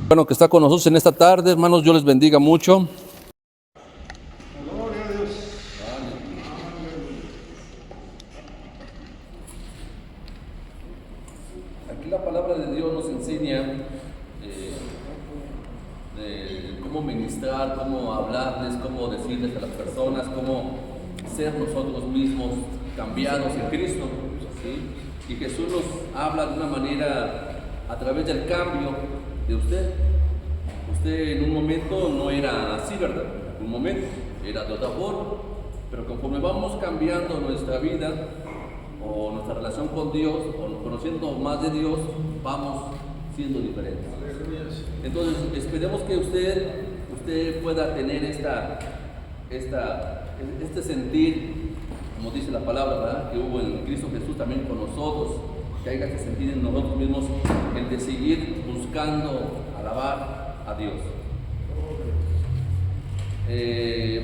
Bueno, que está con nosotros en esta tarde, hermanos, Dios les bendiga mucho. Gloria a Dios. Aquí la palabra de Dios nos enseña cómo ministrar, cómo hablarles, cómo decirles a las personas, cómo ser nosotros mismos cambiados en Cristo, ¿sí? Y Jesús nos habla de una manera a través del cambio de usted. Usted en un momento no era así, ¿verdad? En un momento era de otra forma, pero conforme vamos cambiando nuestra vida o nuestra relación con Dios o conociendo más de Dios, vamos siendo diferentes. Entonces esperemos que usted pueda tener este sentir, como dice la palabra, ¿verdad? Que hubo en Cristo Jesús también con nosotros, que haya este sentir en nosotros mismos, el de seguir buscando alabar a Dios.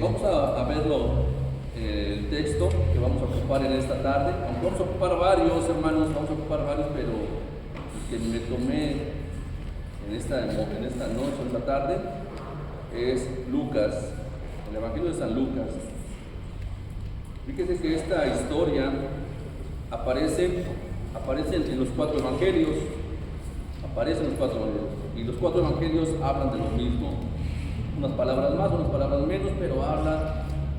Vamos a verlo, el texto que vamos a ocupar en esta tarde. Aunque vamos a ocupar varios, hermanos, pero el que me tomé en esta noche, en esta tarde, es Lucas, el Evangelio de San Lucas. Fíjense que esta historia aparece en los cuatro evangelios. Y los cuatro evangelios hablan de lo mismo. Unas palabras más, unas palabras menos, pero hablan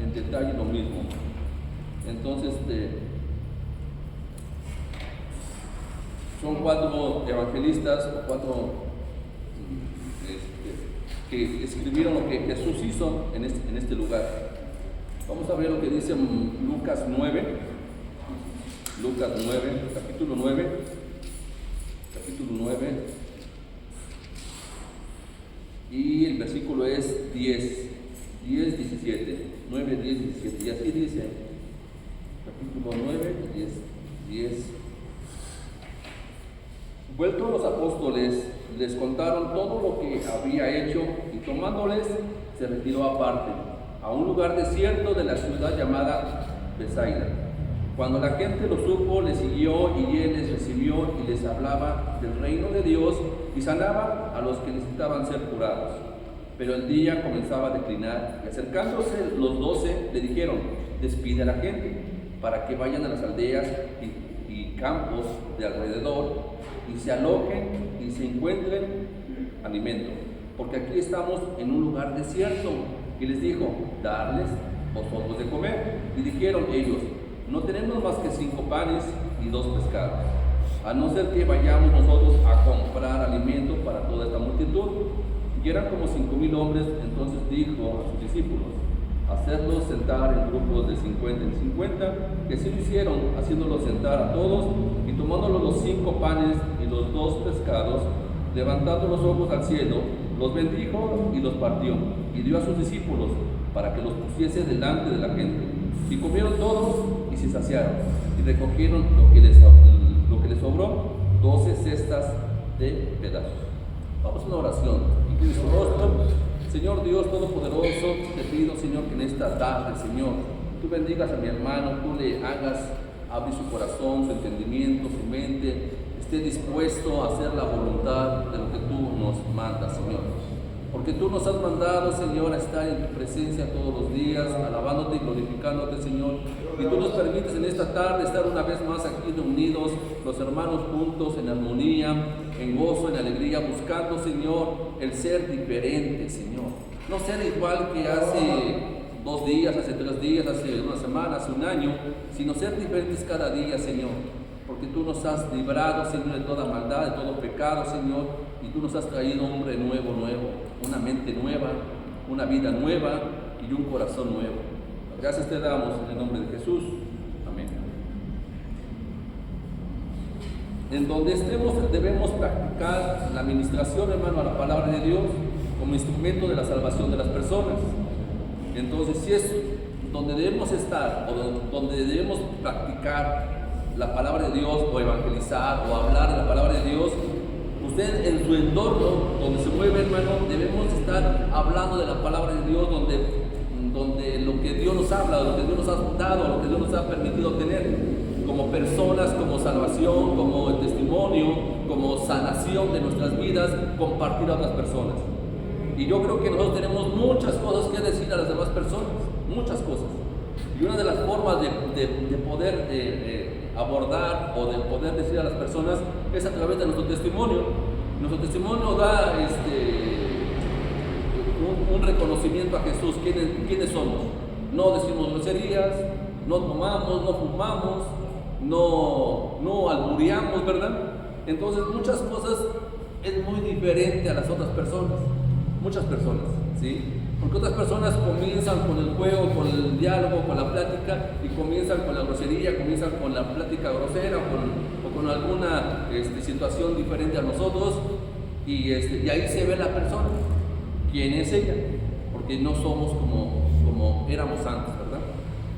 en detalle lo mismo. Entonces, son cuatro evangelistas, o cuatro que escribieron lo que Jesús hizo en este lugar. Vamos a ver lo que dice Lucas 9, capítulo 9, y el versículo es 10, 17, 9, 10, 17, y así dice, capítulo 9, 10. Vueltos los apóstoles, les contaron todo lo que había hecho, y tomándoles, se retiró aparte, a un lugar desierto de la ciudad llamada Betsaida. Cuando la gente lo supo, le siguió, y él les recibió y les hablaba del reino de Dios y sanaba a los que necesitaban ser curados. Pero el día comenzaba a declinar, y acercándose los 12 le dijeron: despide a la gente para que vayan a las aldeas y campos de alrededor y se alojen y se encuentren alimento, porque aquí estamos en un lugar desierto. Y les dijo: darles vosotros de comer. Y dijeron ellos: no tenemos más que 5 panes y 2 pescados, a no ser que vayamos nosotros a comprar alimento para toda esta multitud. Y eran como 5,000 hombres. Entonces dijo a sus discípulos: hacerlos sentar en grupos de 50 en 50, que así lo hicieron, haciéndolos sentar a todos. Y tomándolos los 5 panes y los 2 pescados, levantando los ojos al cielo, los bendijo y los partió, y dio a sus discípulos para que los pusiese delante de la gente. Y comieron todos y se saciaron, y recogieron lo que les sobró, 12 cestas de pedazos. Vamos a una oración. Incline su rostro. Señor Dios Todopoderoso, te pido, Señor, que en esta tarde, Señor, tú bendigas a mi hermano, tú le hagas abrir su corazón, su entendimiento, su mente, esté dispuesto a hacer la voluntad de lo que tú nos mandas, Señor. Porque tú nos has mandado, Señor, a estar en tu presencia todos los días, alabándote y glorificándote, Señor. Y tú nos permites en esta tarde estar una vez más aquí reunidos, los hermanos juntos, en armonía, en gozo, en alegría, buscando, Señor, el ser diferente, Señor. No ser igual que hace 2 días, hace 3 días, hace una semana, hace un año, sino ser diferentes cada día, Señor. Porque tú nos has librado, Señor, de toda maldad, de todo pecado, Señor, y tú nos has traído un hombre nuevo, una mente nueva, una vida nueva y un corazón nuevo. Gracias te damos en el nombre de Jesús. Amén. En donde estemos debemos practicar la administración, hermano, a la palabra de Dios como instrumento de la salvación de las personas. Entonces, si es donde debemos estar o donde debemos practicar la palabra de Dios, o evangelizar o hablar de la palabra de Dios, usted en su entorno donde se mueve, hermano, debemos estar hablando de la palabra de Dios, donde lo que Dios nos habla, lo que Dios nos ha dado, lo que Dios nos ha permitido tener. como personas, como salvación, como testimonio, como sanación de nuestras vidas, compartir a otras personas. Y yo creo que nosotros tenemos muchas cosas que decir a las demás personas, muchas cosas. Y una de las formas de poder abordar o de poder decir a las personas es a través de nuestro testimonio. Nuestro testimonio da un reconocimiento a Jesús, quiénes somos. No decimos groserías, no tomamos, no fumamos, no albureamos, ¿verdad? Entonces muchas cosas es muy diferente a las otras personas, muchas personas, ¿sí? Porque otras personas comienzan con el juego, con el diálogo, con la plática, y comienzan con la grosería, comienzan con la plática grosera o con alguna situación diferente a nosotros, y ahí se ve la persona, quién es ella, porque no somos como éramos antes,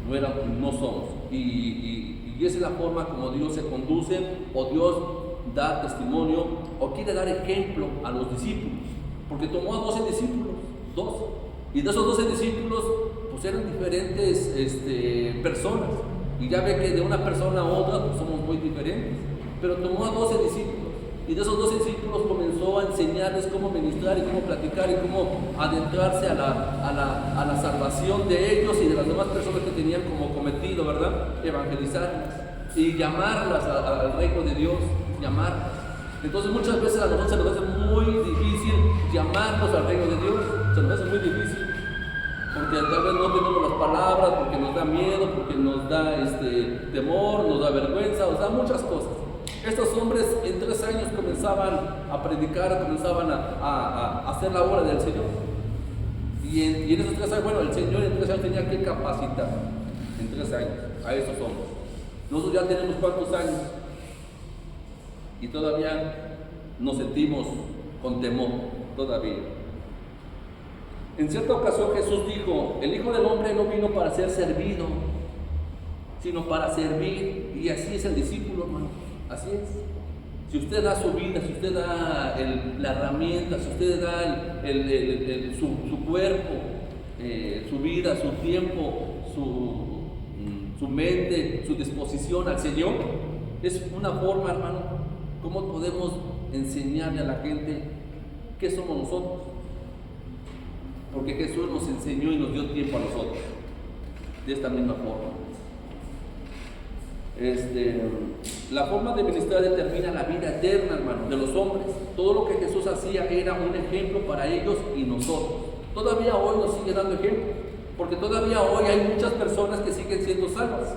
¿verdad? No somos. Y esa es la forma como Dios se conduce, o Dios da testimonio, o quiere dar ejemplo a los discípulos, porque tomó a 12 discípulos, 2. Y de esos 12 discípulos, pues eran diferentes personas. Y ya ve que de una persona a otra pues somos muy diferentes. Pero tomó a 12 discípulos. Y de esos 12 discípulos comenzó a enseñarles cómo ministrar y cómo platicar y cómo adentrarse a la salvación de ellos y de las demás personas que tenían como cometido, ¿verdad? Evangelizarlas y llamarlas al reino de Dios, llamarlas. Entonces muchas veces a nosotros se nos hace muy difícil llamarnos al reino de Dios, se nos hace muy difícil, porque tal vez no tenemos las palabras, porque nos da miedo, porque nos da temor, nos da vergüenza, o sea, muchas cosas. Estos hombres en 3 años comenzaban a predicar, comenzaban a hacer la obra del Señor. Y en esos 3 años, bueno, el Señor en 3 años tenía que capacitar, en 3 años, a esos hombres. Nosotros ya tenemos cuántos años, y todavía nos sentimos con temor, todavía. En cierta ocasión Jesús dijo, el Hijo del Hombre no vino para ser servido, sino para servir, y así es el discípulo, hermano, así es. Si usted da su vida, si usted da la herramienta, si usted da su cuerpo, su vida, su tiempo, su mente, su disposición al Señor, es una forma, hermano, ¿cómo podemos enseñarle a la gente qué somos nosotros? Porque Jesús nos enseñó y nos dio tiempo a nosotros, de esta misma forma. La forma de ministrar determina la vida eterna, hermano, de los hombres. Todo lo que Jesús hacía era un ejemplo para ellos y nosotros. Todavía hoy nos sigue dando ejemplo, porque todavía hoy hay muchas personas que siguen siendo salvas.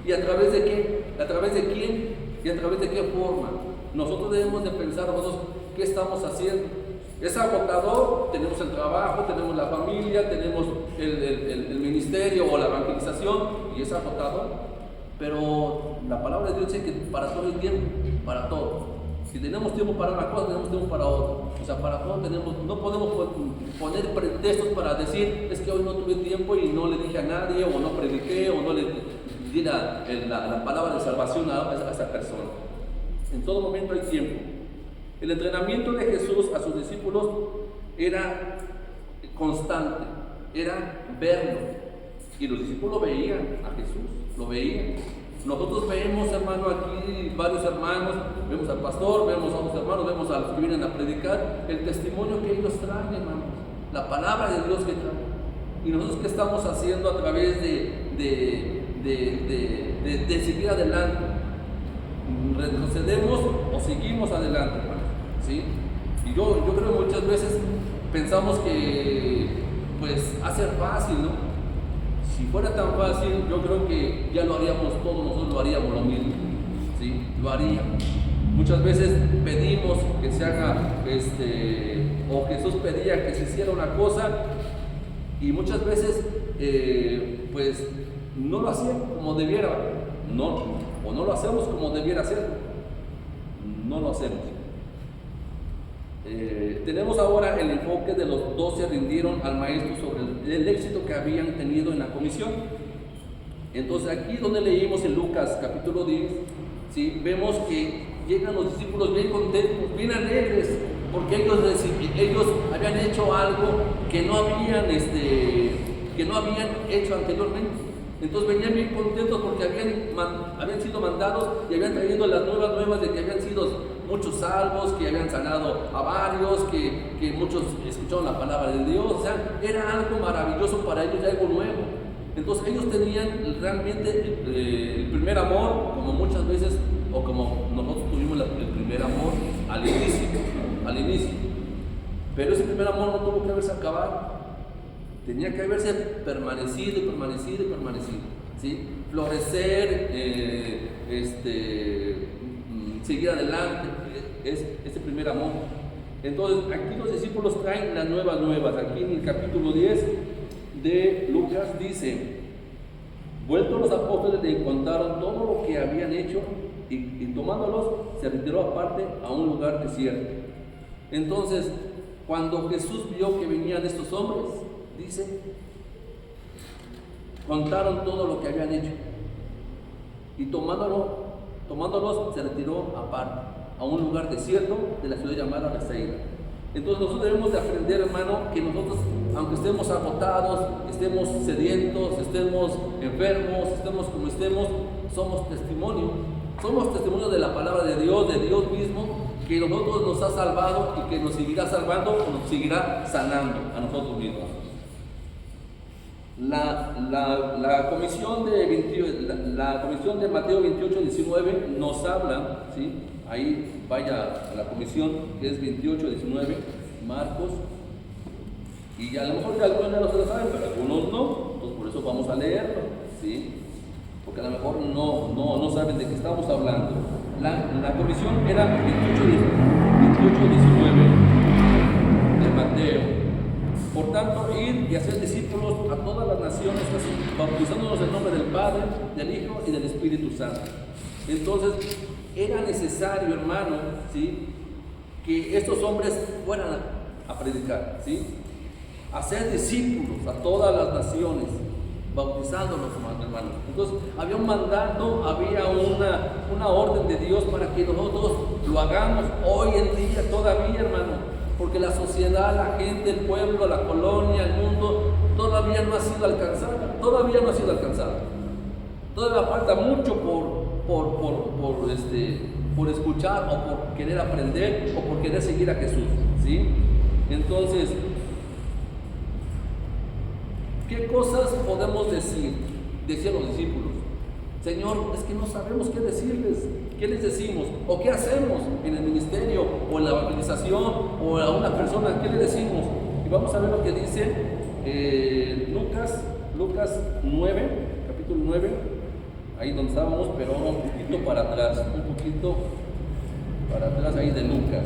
¿Y a través de qué? ¿A través de quién? ¿Y a través de qué forma? Nosotros debemos de pensar nosotros qué estamos haciendo. Es agotador, tenemos el trabajo, tenemos la familia, tenemos el ministerio o la evangelización, y es agotador. Pero la palabra de Dios dice que para todo el tiempo, para todo. Si tenemos tiempo para una cosa, tenemos tiempo para otra. O sea, para todo no podemos poner pretextos para decir, es que hoy no tuve tiempo y no le dije a nadie, o no prediqué, o no le di la palabra de salvación a esa persona. En todo momento hay tiempo. El entrenamiento de Jesús a sus discípulos era constante, era verlo. Y los discípulos veían a Jesús, lo veían. Nosotros vemos, hermano, aquí varios hermanos, vemos al pastor, vemos a otros hermanos, vemos a los que vienen a predicar, el testimonio que ellos traen, hermanos, la palabra de Dios que traen. Y nosotros, ¿qué estamos haciendo a través de seguir adelante? ¿Retrocedemos o seguimos adelante, hermano? ¿Sí? Y yo creo que muchas veces pensamos que pues hacer fácil, ¿no? Si fuera tan fácil, yo creo que ya lo haríamos todos, nosotros lo haríamos lo mismo, ¿sí? Lo haríamos. Muchas veces pedimos que se haga, o Jesús pedía que se hiciera una cosa, y muchas veces, pues, no lo hacían como debiera, o no lo hacemos como debiera hacerlo, no lo hacemos. Tenemos ahora el enfoque de los 12 rindieron al maestro sobre el éxito que habían tenido en la comisión. Entonces aquí donde leímos en Lucas capítulo 10, ¿sí? Vemos que llegan los discípulos bien contentos, bien alegres, porque ellos habían hecho algo que no habían hecho anteriormente. Entonces venían bien contentos porque habían sido mandados y habían traído las nuevas de que habían sido muchos salvos, que habían sanado a varios, que muchos escucharon la palabra de Dios. O sea, era algo maravilloso para ellos y algo nuevo. Entonces ellos tenían realmente el primer amor, como muchas veces, o como nosotros tuvimos el primer amor al inicio. Pero ese primer amor no tuvo que haberse acabado. Tenía que haberse permanecido, ¿sí? Florecer, seguir adelante, es ese primer amor. Entonces, aquí los discípulos traen las nuevas. Aquí en el capítulo 10 de Lucas dice: vueltos los apóstoles le contaron todo lo que habían hecho y tomándolos se retiró aparte a un lugar desierto. Entonces, cuando Jesús vio que venían estos hombres, dice, contaron todo lo que habían hecho y tomándolos se retiró aparte a un lugar desierto de la ciudad llamada Bethsaida. Entonces nosotros debemos de aprender, hermano, que nosotros, aunque estemos agotados, estemos sedientos, estemos enfermos, estemos como estemos, somos testimonio de la palabra de Dios mismo, que nosotros nos ha salvado y que nos seguirá salvando o nos seguirá sanando a nosotros mismos. La comisión de Mateo 28-19 nos habla, ¿sí? Ahí vaya a la comisión que es 28-19, Marcos, y a lo mejor algunos de los saben, pero algunos no, entonces por eso vamos a leerlo, ¿sí? Porque a lo mejor no saben de qué estamos hablando. La comisión era 28-19 de Mateo. Por tanto, ir y hacer discípulos a todas las naciones, bautizándonos en nombre del Padre, del Hijo y del Espíritu Santo. Entonces, era necesario, hermano, ¿sí?, que estos hombres fueran a predicar, ¿sí?, hacer discípulos a todas las naciones, bautizándolos, hermanos. Entonces, había un mandato, había una orden de Dios para que nosotros lo hagamos hoy en día todavía, hermano. Porque la sociedad, la gente, el pueblo, la colonia, el mundo, todavía no ha sido alcanzada. Todavía falta mucho por escuchar o por querer aprender o por querer seguir a Jesús, ¿sí? Entonces, ¿qué cosas podemos decir? Decían los discípulos: Señor, es que no sabemos qué decirles. ¿Qué les decimos? ¿O qué hacemos en el ministerio? ¿O en la evangelización? ¿O a una persona? ¿Qué le decimos? Y vamos a ver lo que dice Lucas 9, capítulo 9, ahí donde estábamos, pero un poquito para atrás ahí de Lucas.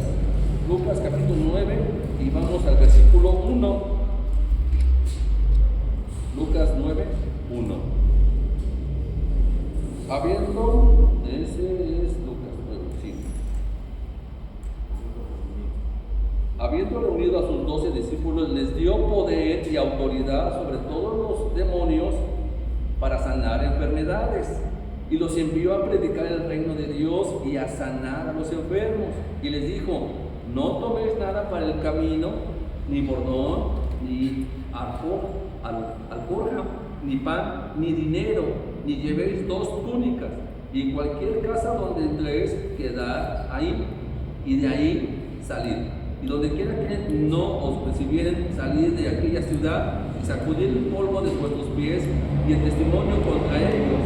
Lucas capítulo 9 y vamos al versículo 1. Lucas 9, 1. Habiendo reunido a sus 12 discípulos, les dio poder y autoridad sobre todos los demonios para sanar enfermedades, y los envió a predicar el reino de Dios y a sanar a los enfermos. Y les dijo: no toméis nada para el camino, ni bordón, ni alforja, ni pan, ni dinero, ni llevéis 2 túnicas, y en cualquier casa donde entréis, quedad ahí, y de ahí salid. Y donde quiera que no os recibieren, salid de aquella ciudad y sacudid el polvo de vuestros pies y en testimonio contra ellos.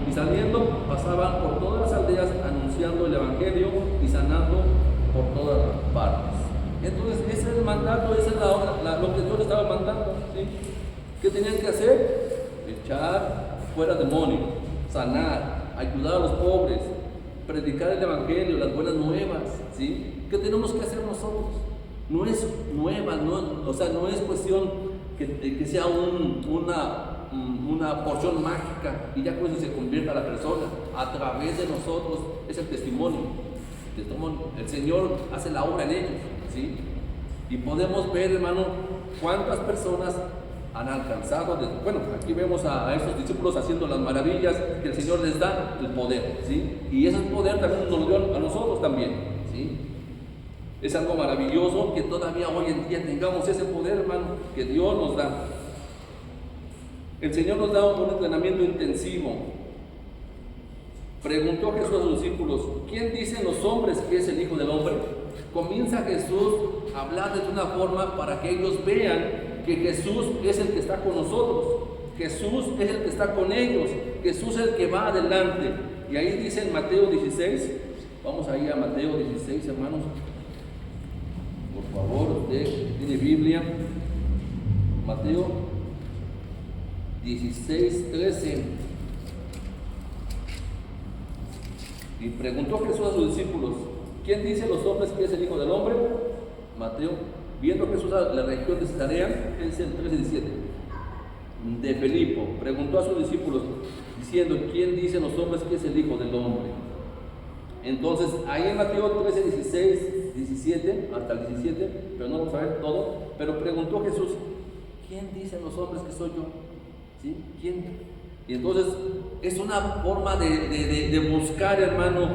Y saliendo, pasaban por todas las aldeas anunciando el evangelio y sanando por todas partes. Entonces, ese es el mandato, esa es lo que Dios les estaba mandando, ¿sí? ¿Qué tenían que hacer? Echar fuera demonios, sanar, ayudar a los pobres, predicar el evangelio, las buenas nuevas, ¿sí? ¿Qué tenemos que hacer nosotros? No es nueva, no es cuestión que sea una porción mágica y ya con eso se convierta la persona. A través de nosotros es el testimonio. El Señor hace la obra en ellos, ¿sí? Y podemos ver, hermano, cuántas personas han alcanzado. Bueno, aquí vemos a esos discípulos haciendo las maravillas que el Señor les da, el poder, ¿sí? Y ese poder también nos lo dio a nosotros también, ¿sí? Es algo maravilloso que todavía hoy en día tengamos ese poder, hermano, que Dios nos da. El Señor nos da un entrenamiento intensivo. Preguntó Jesús a sus discípulos: ¿quién dicen los hombres que es el Hijo del Hombre? Comienza Jesús a hablarles de una forma para que ellos vean que Jesús es el que está con nosotros, Jesús es el que está con ellos, Jesús es el que va adelante. Y ahí dice en Mateo 16, vamos ahí a Mateo 16, hermanos, por favor, usted tiene Biblia, Mateo 16, 13. Y preguntó Jesús a sus discípulos: ¿quién dice los hombres que es el Hijo del Hombre? Mateo, viendo Jesús a la región de Cesarea, es el 13:17, de Filipo, preguntó a sus discípulos diciendo: ¿quién dice los hombres que es el Hijo del Hombre? Entonces, ahí en Mateo 13, 16, 17, hasta el 17, pero no vamos a ver todo, pero preguntó Jesús: ¿quién dicen los hombres que soy yo? ¿Sí? ¿Quién? Y entonces es una forma de buscar, hermano,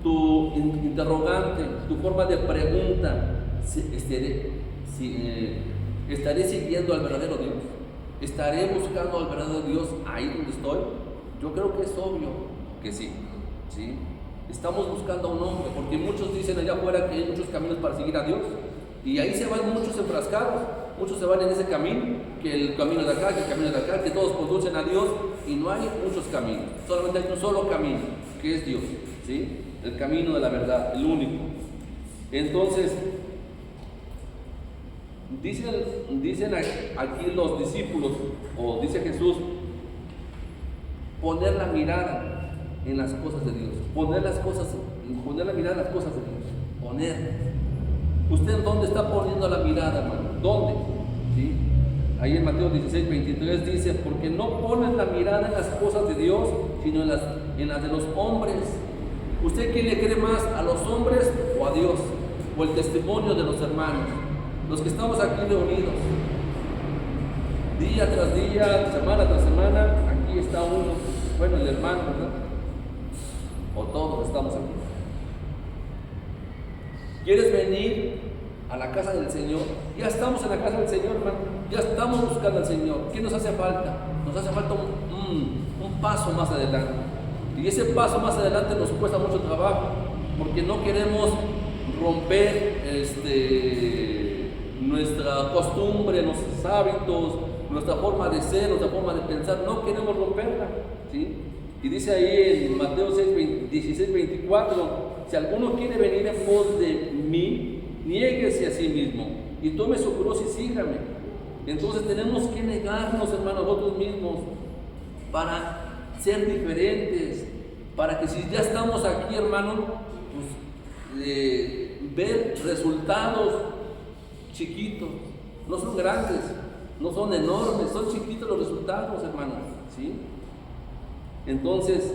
tu interrogante, tu forma de pregunta. ¿Estaré siguiendo al verdadero Dios? ¿Estaré buscando al verdadero Dios ahí donde estoy? Yo creo que es obvio que sí, ¿sí? Estamos buscando a un hombre, porque muchos dicen allá afuera que hay muchos caminos para seguir a Dios, y ahí se van muchos enfrascados, muchos se van en ese camino, que el camino de acá, que el camino de acá, que todos conducen a Dios, y no hay muchos caminos, solamente hay un solo camino, que es Dios, ¿sí? El camino de la verdad, el único. Entonces, dicen aquí los discípulos, o dice Jesús, poner la mirada en las cosas de Dios, poner la mirada en las cosas de Dios, poner. ¿Usted dónde está poniendo la mirada, hermano? ¿Dónde? ¿Sí? Ahí en Mateo 16, 23 dice: porque no pones la mirada en las cosas de Dios, sino en las de los hombres. ¿Usted quién le cree más, a los hombres o a Dios? ¿O el testimonio de los hermanos? Los que estamos aquí reunidos, día tras día, semana tras semana, aquí está uno, bueno, el hermano, ¿verdad? O todos estamos aquí. ¿Quieres venir a la casa del Señor? Ya estamos en la casa del Señor, hermano. Ya estamos buscando al Señor. ¿Qué nos hace falta? Nos hace falta un paso más adelante. Y ese paso más adelante nos cuesta mucho trabajo, porque no queremos romper nuestra costumbre, nuestros hábitos, nuestra forma de ser, nuestra forma de pensar. No queremos romperla, ¿sí? Y dice ahí en Mateo 16, 24: si alguno quiere venir en pos de mí, niéguese a sí mismo y tome su cruz y sígame. Entonces tenemos que negarnos, hermanos, nosotros mismos para ser diferentes, para que si ya estamos aquí, hermano, pues ver resultados chiquitos, no son grandes, no son enormes, son chiquitos los resultados, hermanos, ¿sí? Entonces,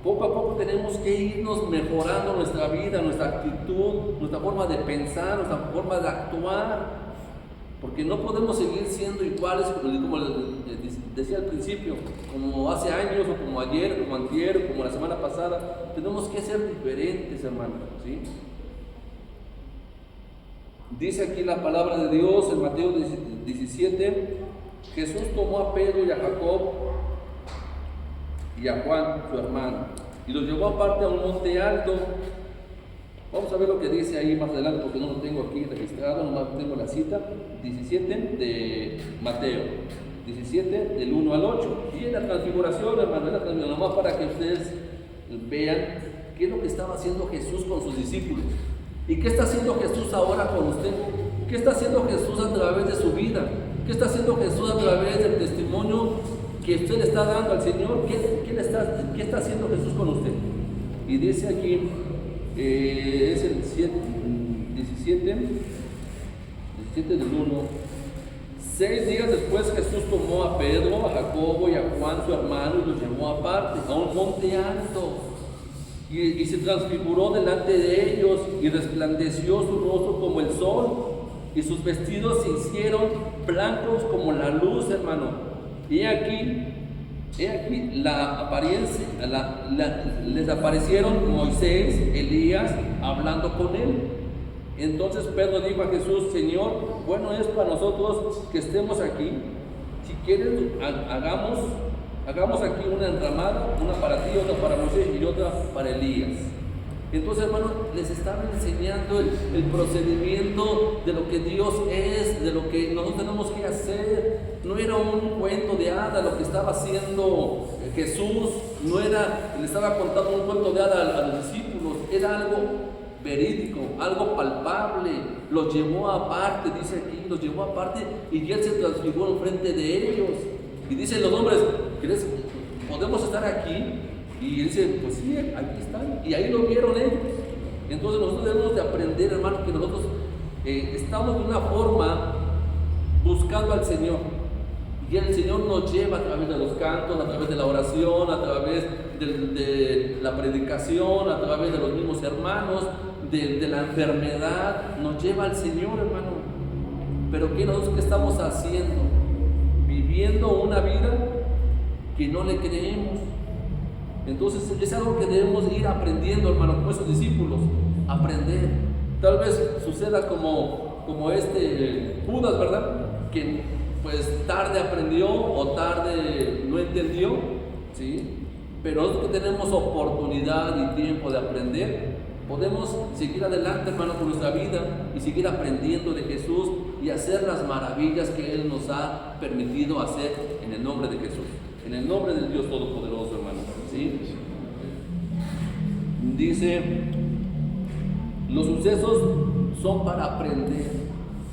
poco a poco tenemos que irnos mejorando nuestra vida, nuestra actitud, nuestra forma de pensar, nuestra forma de actuar, porque no podemos seguir siendo iguales, como decía al principio, como hace años, o como ayer, como antier, como la semana pasada. Tenemos que ser diferentes, hermanos, ¿sí? Dice aquí la palabra de Dios en Mateo 17: Jesús tomó a Pedro y a Jacob y a Juan, su hermano, y los llevó aparte a un monte alto. Vamos a ver lo que dice ahí más adelante, porque no lo tengo aquí registrado, nomás tengo la cita, 17 de Mateo, 17 del 1 al 8, y en la transfiguración, hermano, nomás para que ustedes vean qué es lo que estaba haciendo Jesús con sus discípulos, y qué está haciendo Jesús ahora con usted, qué está haciendo Jesús a través de su vida, qué está haciendo Jesús a través del testimonio que usted le está dando al Señor. ¿Qué está haciendo Jesús con usted? Y dice aquí, es el 17 del 1: 6 días después Jesús tomó a Pedro, a Jacobo y a Juan su hermano y los llevó aparte a un monte alto y se transfiguró delante de ellos y resplandeció su rostro como el sol y sus vestidos se hicieron blancos como la luz, hermano. Y aquí la apariencia, les aparecieron Moisés, Elías, hablando con él. Entonces Pedro dijo a Jesús: Señor, bueno es para nosotros que estemos aquí. si quieres, hagamos aquí una enramada, una para ti, otra para Moisés y otra para Elías. Entonces, hermano, les estaba enseñando el procedimiento de lo que Dios es, de lo que nosotros tenemos que hacer. No era un cuento de hada lo que estaba haciendo Jesús, le estaba contando un cuento de hada a los discípulos, era algo verídico, algo palpable. Los llevó aparte, dice aquí, los llevó aparte y él se transfiguró en frente de ellos. Y dicen los hombres, ¿crees? ¿Podemos estar aquí? Y dice, pues sí, aquí están. Y ahí lo vieron ellos. Entonces nosotros debemos de aprender, hermano, que nosotros estamos de una forma buscando al Señor. Y el Señor nos lleva a través de los cantos, a través de la oración, a través de la predicación, a través de los mismos hermanos, de la enfermedad. Nos lleva al Señor, hermano. Pero nosotros qué estamos haciendo? Viviendo una vida que no le creemos. Entonces es algo que debemos ir aprendiendo, hermano, como esos discípulos, aprender. Tal vez suceda como Judas, ¿verdad? Que pues tarde aprendió o tarde no entendió, ¿sí? Pero nosotros que tenemos oportunidad y tiempo de aprender, podemos seguir adelante, hermano, con nuestra vida y seguir aprendiendo de Jesús y hacer las maravillas que Él nos ha permitido hacer en el nombre de Jesús, en el nombre del Dios Todopoderoso, hermano. ¿Sí? Dice, los sucesos son para aprender.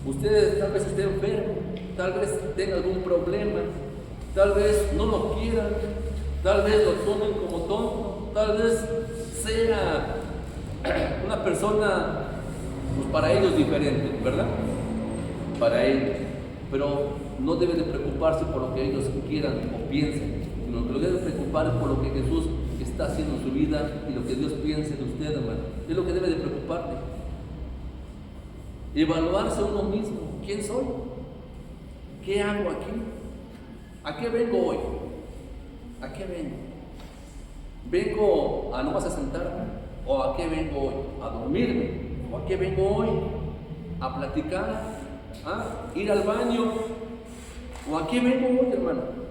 Ustedes tal vez estén enfermos, tal vez tengan algún problema, tal vez no lo quieran, tal vez lo tomen como tonto, tal vez sea una persona, pues para ellos diferente, ¿verdad? Para ellos. Pero no debe de preocuparse por lo que ellos quieran o piensen. Lo que debe preocupar es por lo que Jesús está haciendo en su vida y lo que Dios piense de usted, hermano. Es lo que debe de preocuparte. Evaluarse uno mismo. ¿Quién soy? ¿Qué hago aquí? ¿A qué vengo hoy? ¿A qué vengo? ¿Vengo a no vas a sentarme? ¿O a qué vengo hoy? ¿A dormirme? ¿O a qué vengo hoy? ¿A platicar? ¿A ir al baño? ¿O a qué vengo hoy, hermano?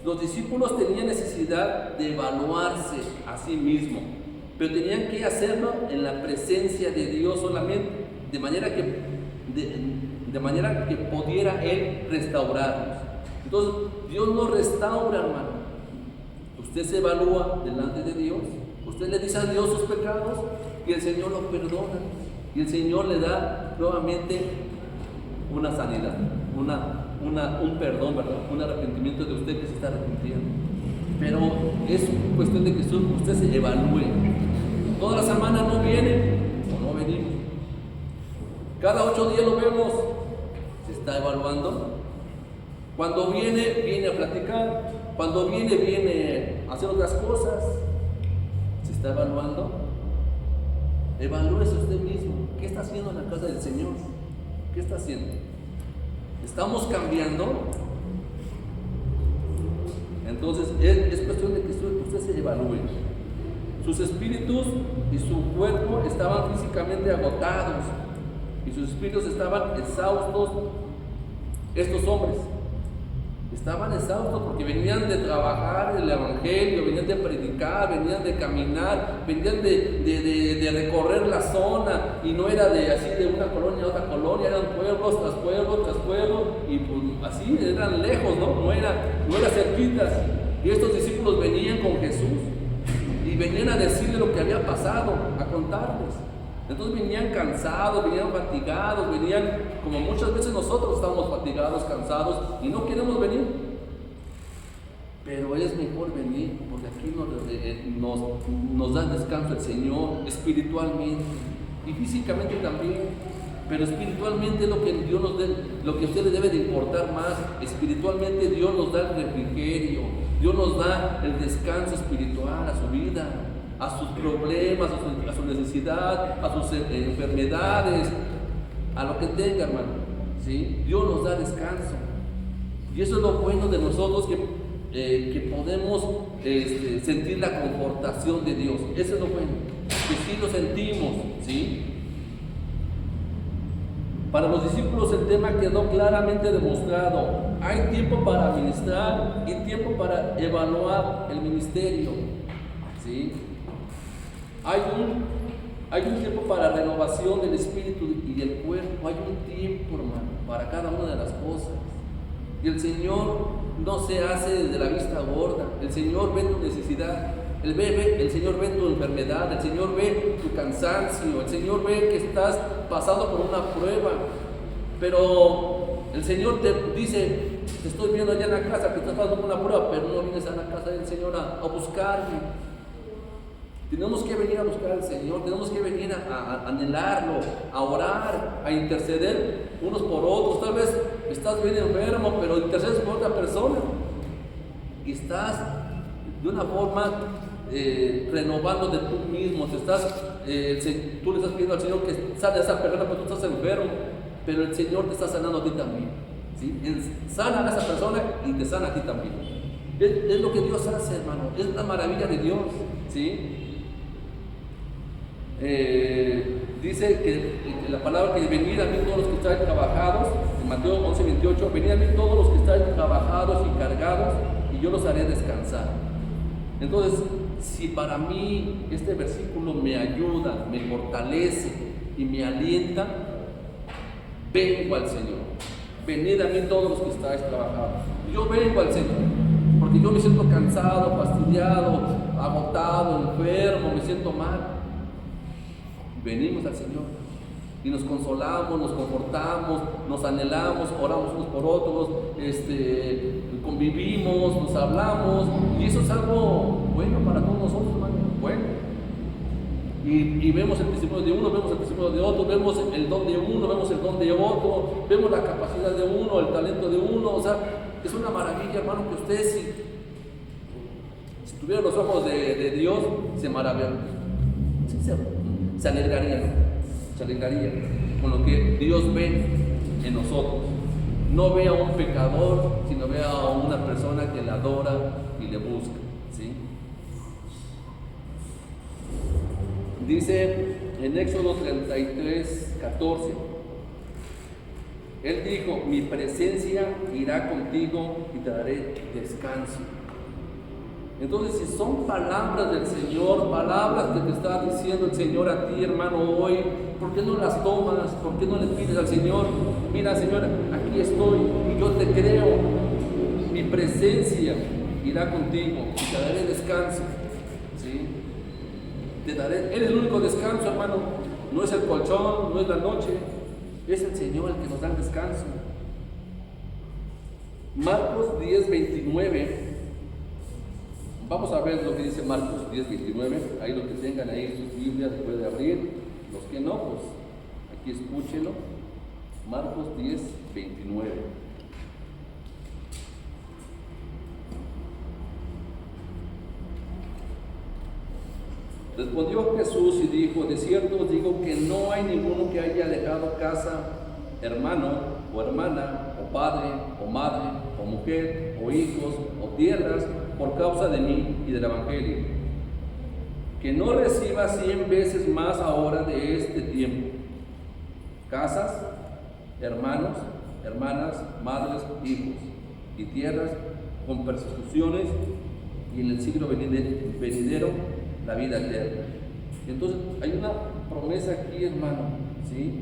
Los discípulos tenían necesidad de evaluarse a sí mismos, pero tenían que hacerlo en la presencia de Dios solamente, de manera que pudiera Él restaurarnos. Entonces, Dios nos restaura, hermano. Usted se evalúa delante de Dios, usted le dice a Dios sus pecados y el Señor los perdona, y el Señor le da nuevamente una sanidad, un perdón, ¿verdad? Un arrepentimiento de usted que se está arrepintiendo. Pero es cuestión de que usted se evalúe. Toda la semana no viene o no venimos. Cada 8 días lo vemos. Se está evaluando. Cuando viene a platicar. Cuando viene a hacer otras cosas. Se está evaluando. Evalúese usted mismo. ¿Qué está haciendo en la casa del Señor? ¿Qué está haciendo? ¿Estamos cambiando? Entonces es cuestión de que usted se evalúe. Sus espíritus y su cuerpo estaban físicamente agotados y sus espíritus estaban exhaustos. Estos hombres estaban exhaustos porque venían de trabajar el evangelio, venían de predicar, venían de caminar, venían de recorrer la zona, y no era así de una colonia a otra colonia, eran pueblos tras pueblo tras pueblo, y pues así eran lejos, no era cerquitas. Y estos discípulos venían con Jesús y venían a decirle lo que había pasado, a contarles. Entonces venían cansados, venían fatigados, venían como muchas veces nosotros estamos fatigados, cansados y no queremos venir. Pero es mejor venir porque aquí nos da descanso el Señor espiritualmente y físicamente también. Pero espiritualmente es lo que Dios nos da, lo que a usted le debe de importar más. Espiritualmente Dios nos da el refrigerio, Dios nos da el descanso espiritual a su vida, a sus problemas, a su necesidad, a sus enfermedades, a lo que tenga, hermano. ¿Sí? Dios nos da descanso. Y eso es lo bueno de nosotros, que podemos sentir la confortación de Dios. Eso es lo bueno, que sí lo sentimos, ¿sí? Para los discípulos el tema quedó claramente demostrado. Hay tiempo para ministrar y tiempo para evaluar el ministerio. ¿Sí? Hay un tiempo para renovación del espíritu y del cuerpo. Hay un tiempo, hermano, para cada una de las cosas. Y el Señor no se hace de la vista gorda. El Señor ve tu necesidad. El Señor ve tu enfermedad, el Señor ve tu cansancio, el Señor ve que estás pasando por una prueba, pero el Señor te dice, te estoy viendo allá en la casa que estás pasando por una prueba, pero no vienes a la casa del Señor a buscarme. Tenemos que venir a buscar al Señor, tenemos que venir a anhelarlo, a orar, a interceder unos por otros. Tal vez estás bien enfermo, pero intercedes por otra persona y estás de una forma renovando de tú mismo. Tú le estás pidiendo al Señor que sane a esa persona, pero tú estás enfermo, pero el Señor te está sanando a ti también, ¿sí? Sana a esa persona y te sana a ti también. Es lo que Dios hace, hermano, es una maravilla de Dios, ¿sí? Dice que la palabra que venid a mí todos los que estáis trabajados, en Mateo 11:28, venid a mí todos los que estáis trabajados y cargados y yo los haré descansar. Entonces, si para mí este versículo me ayuda, me fortalece y me alienta, vengo al Señor. Venid a mí todos los que estáis trabajados. Yo vengo al Señor, porque yo me siento cansado, fastidiado, agotado, enfermo, me siento mal. Venimos al Señor y nos consolamos, nos confortamos, nos anhelamos, oramos unos por otros, convivimos, nos hablamos, y eso es algo bueno para todos nosotros, hermano. Bueno, y vemos el testimonio de uno, vemos el testimonio de otro, vemos el don de uno, vemos el don de otro, vemos la capacidad de uno, el talento de uno. O sea, es una maravilla, hermano, que usted si tuviera los ojos de Dios, se maravillaría, se alegraría con lo que Dios ve en nosotros. No ve a un pecador, sino ve a una persona que le adora y le busca, ¿sí? Dice en Éxodo 33:14, Él dijo, mi presencia irá contigo y te daré descanso. Entonces, si son palabras del Señor, palabras que te está diciendo el Señor a ti, hermano, hoy, ¿por qué no las tomas? ¿Por qué no le pides al Señor? Mira, Señor, aquí estoy y yo te creo. Mi presencia irá contigo y te daré descanso, ¿sí? Él es el único descanso, hermano. No es el colchón, no es la noche, es el Señor el que nos da el descanso. Marcos 10:29. Vamos a ver lo que dice Marcos 10:29. Ahí los que tengan ahí sus Biblias pueden abrir. Los que no, pues aquí escúchenlo. Marcos 10:29. Respondió Jesús y dijo, de cierto os digo que no hay ninguno que haya dejado casa, hermano o hermana, o padre, o madre, o mujer, o hijos, o tierras, por causa de mí y del Evangelio, que no reciba 100 veces más ahora de este tiempo, casas, hermanos, hermanas, madres, hijos, y tierras, con persecuciones, y en el siglo venidero, la vida eterna. Entonces, hay una promesa aquí, hermano, ¿sí?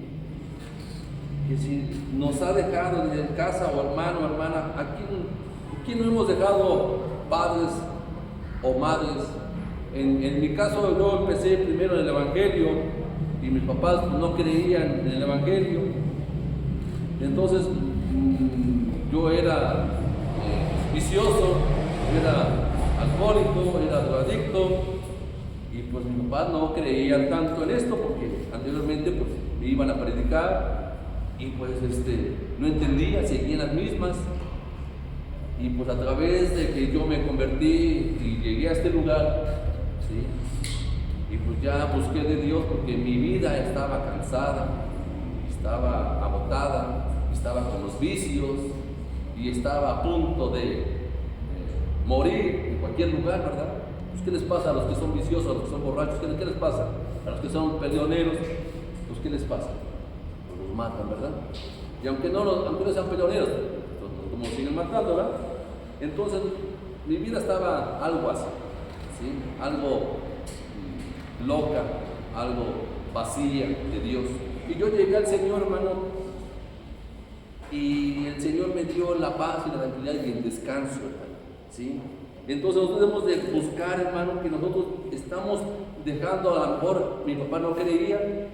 Que si nos ha dejado en casa o hermano o hermana, aquí no hemos dejado padres o madres. En mi caso, yo empecé primero en el Evangelio y mis papás no creían en el Evangelio. Entonces yo era vicioso, era alcohólico, era drogadicto, y pues mis papás no creían tanto en esto porque anteriormente pues me iban a predicar y pues no entendía, seguían las mismas. Y pues a través de que yo me convertí y llegué a este lugar, ¿sí? Y pues ya busqué de Dios porque mi vida estaba cansada, estaba agotada, estaba con los vicios y estaba a punto de morir en cualquier lugar, ¿verdad? Pues, ¿qué les pasa a los que son viciosos, a los que son borrachos? ¿Qué les pasa? A los que son peleoneros, pues ¿qué les pasa? Pues los los matan, ¿verdad? Y aunque no sean peleoneros, como siguen matando, ¿verdad? Entonces, mi vida estaba algo así, ¿sí? Algo loca, algo vacía de Dios. Y yo llegué al Señor, hermano, y el Señor me dio la paz y la tranquilidad y el descanso, hermano, ¿sí? Entonces nosotros debemos de buscar, hermano, que nosotros estamos dejando, a lo mejor mi papá no creía,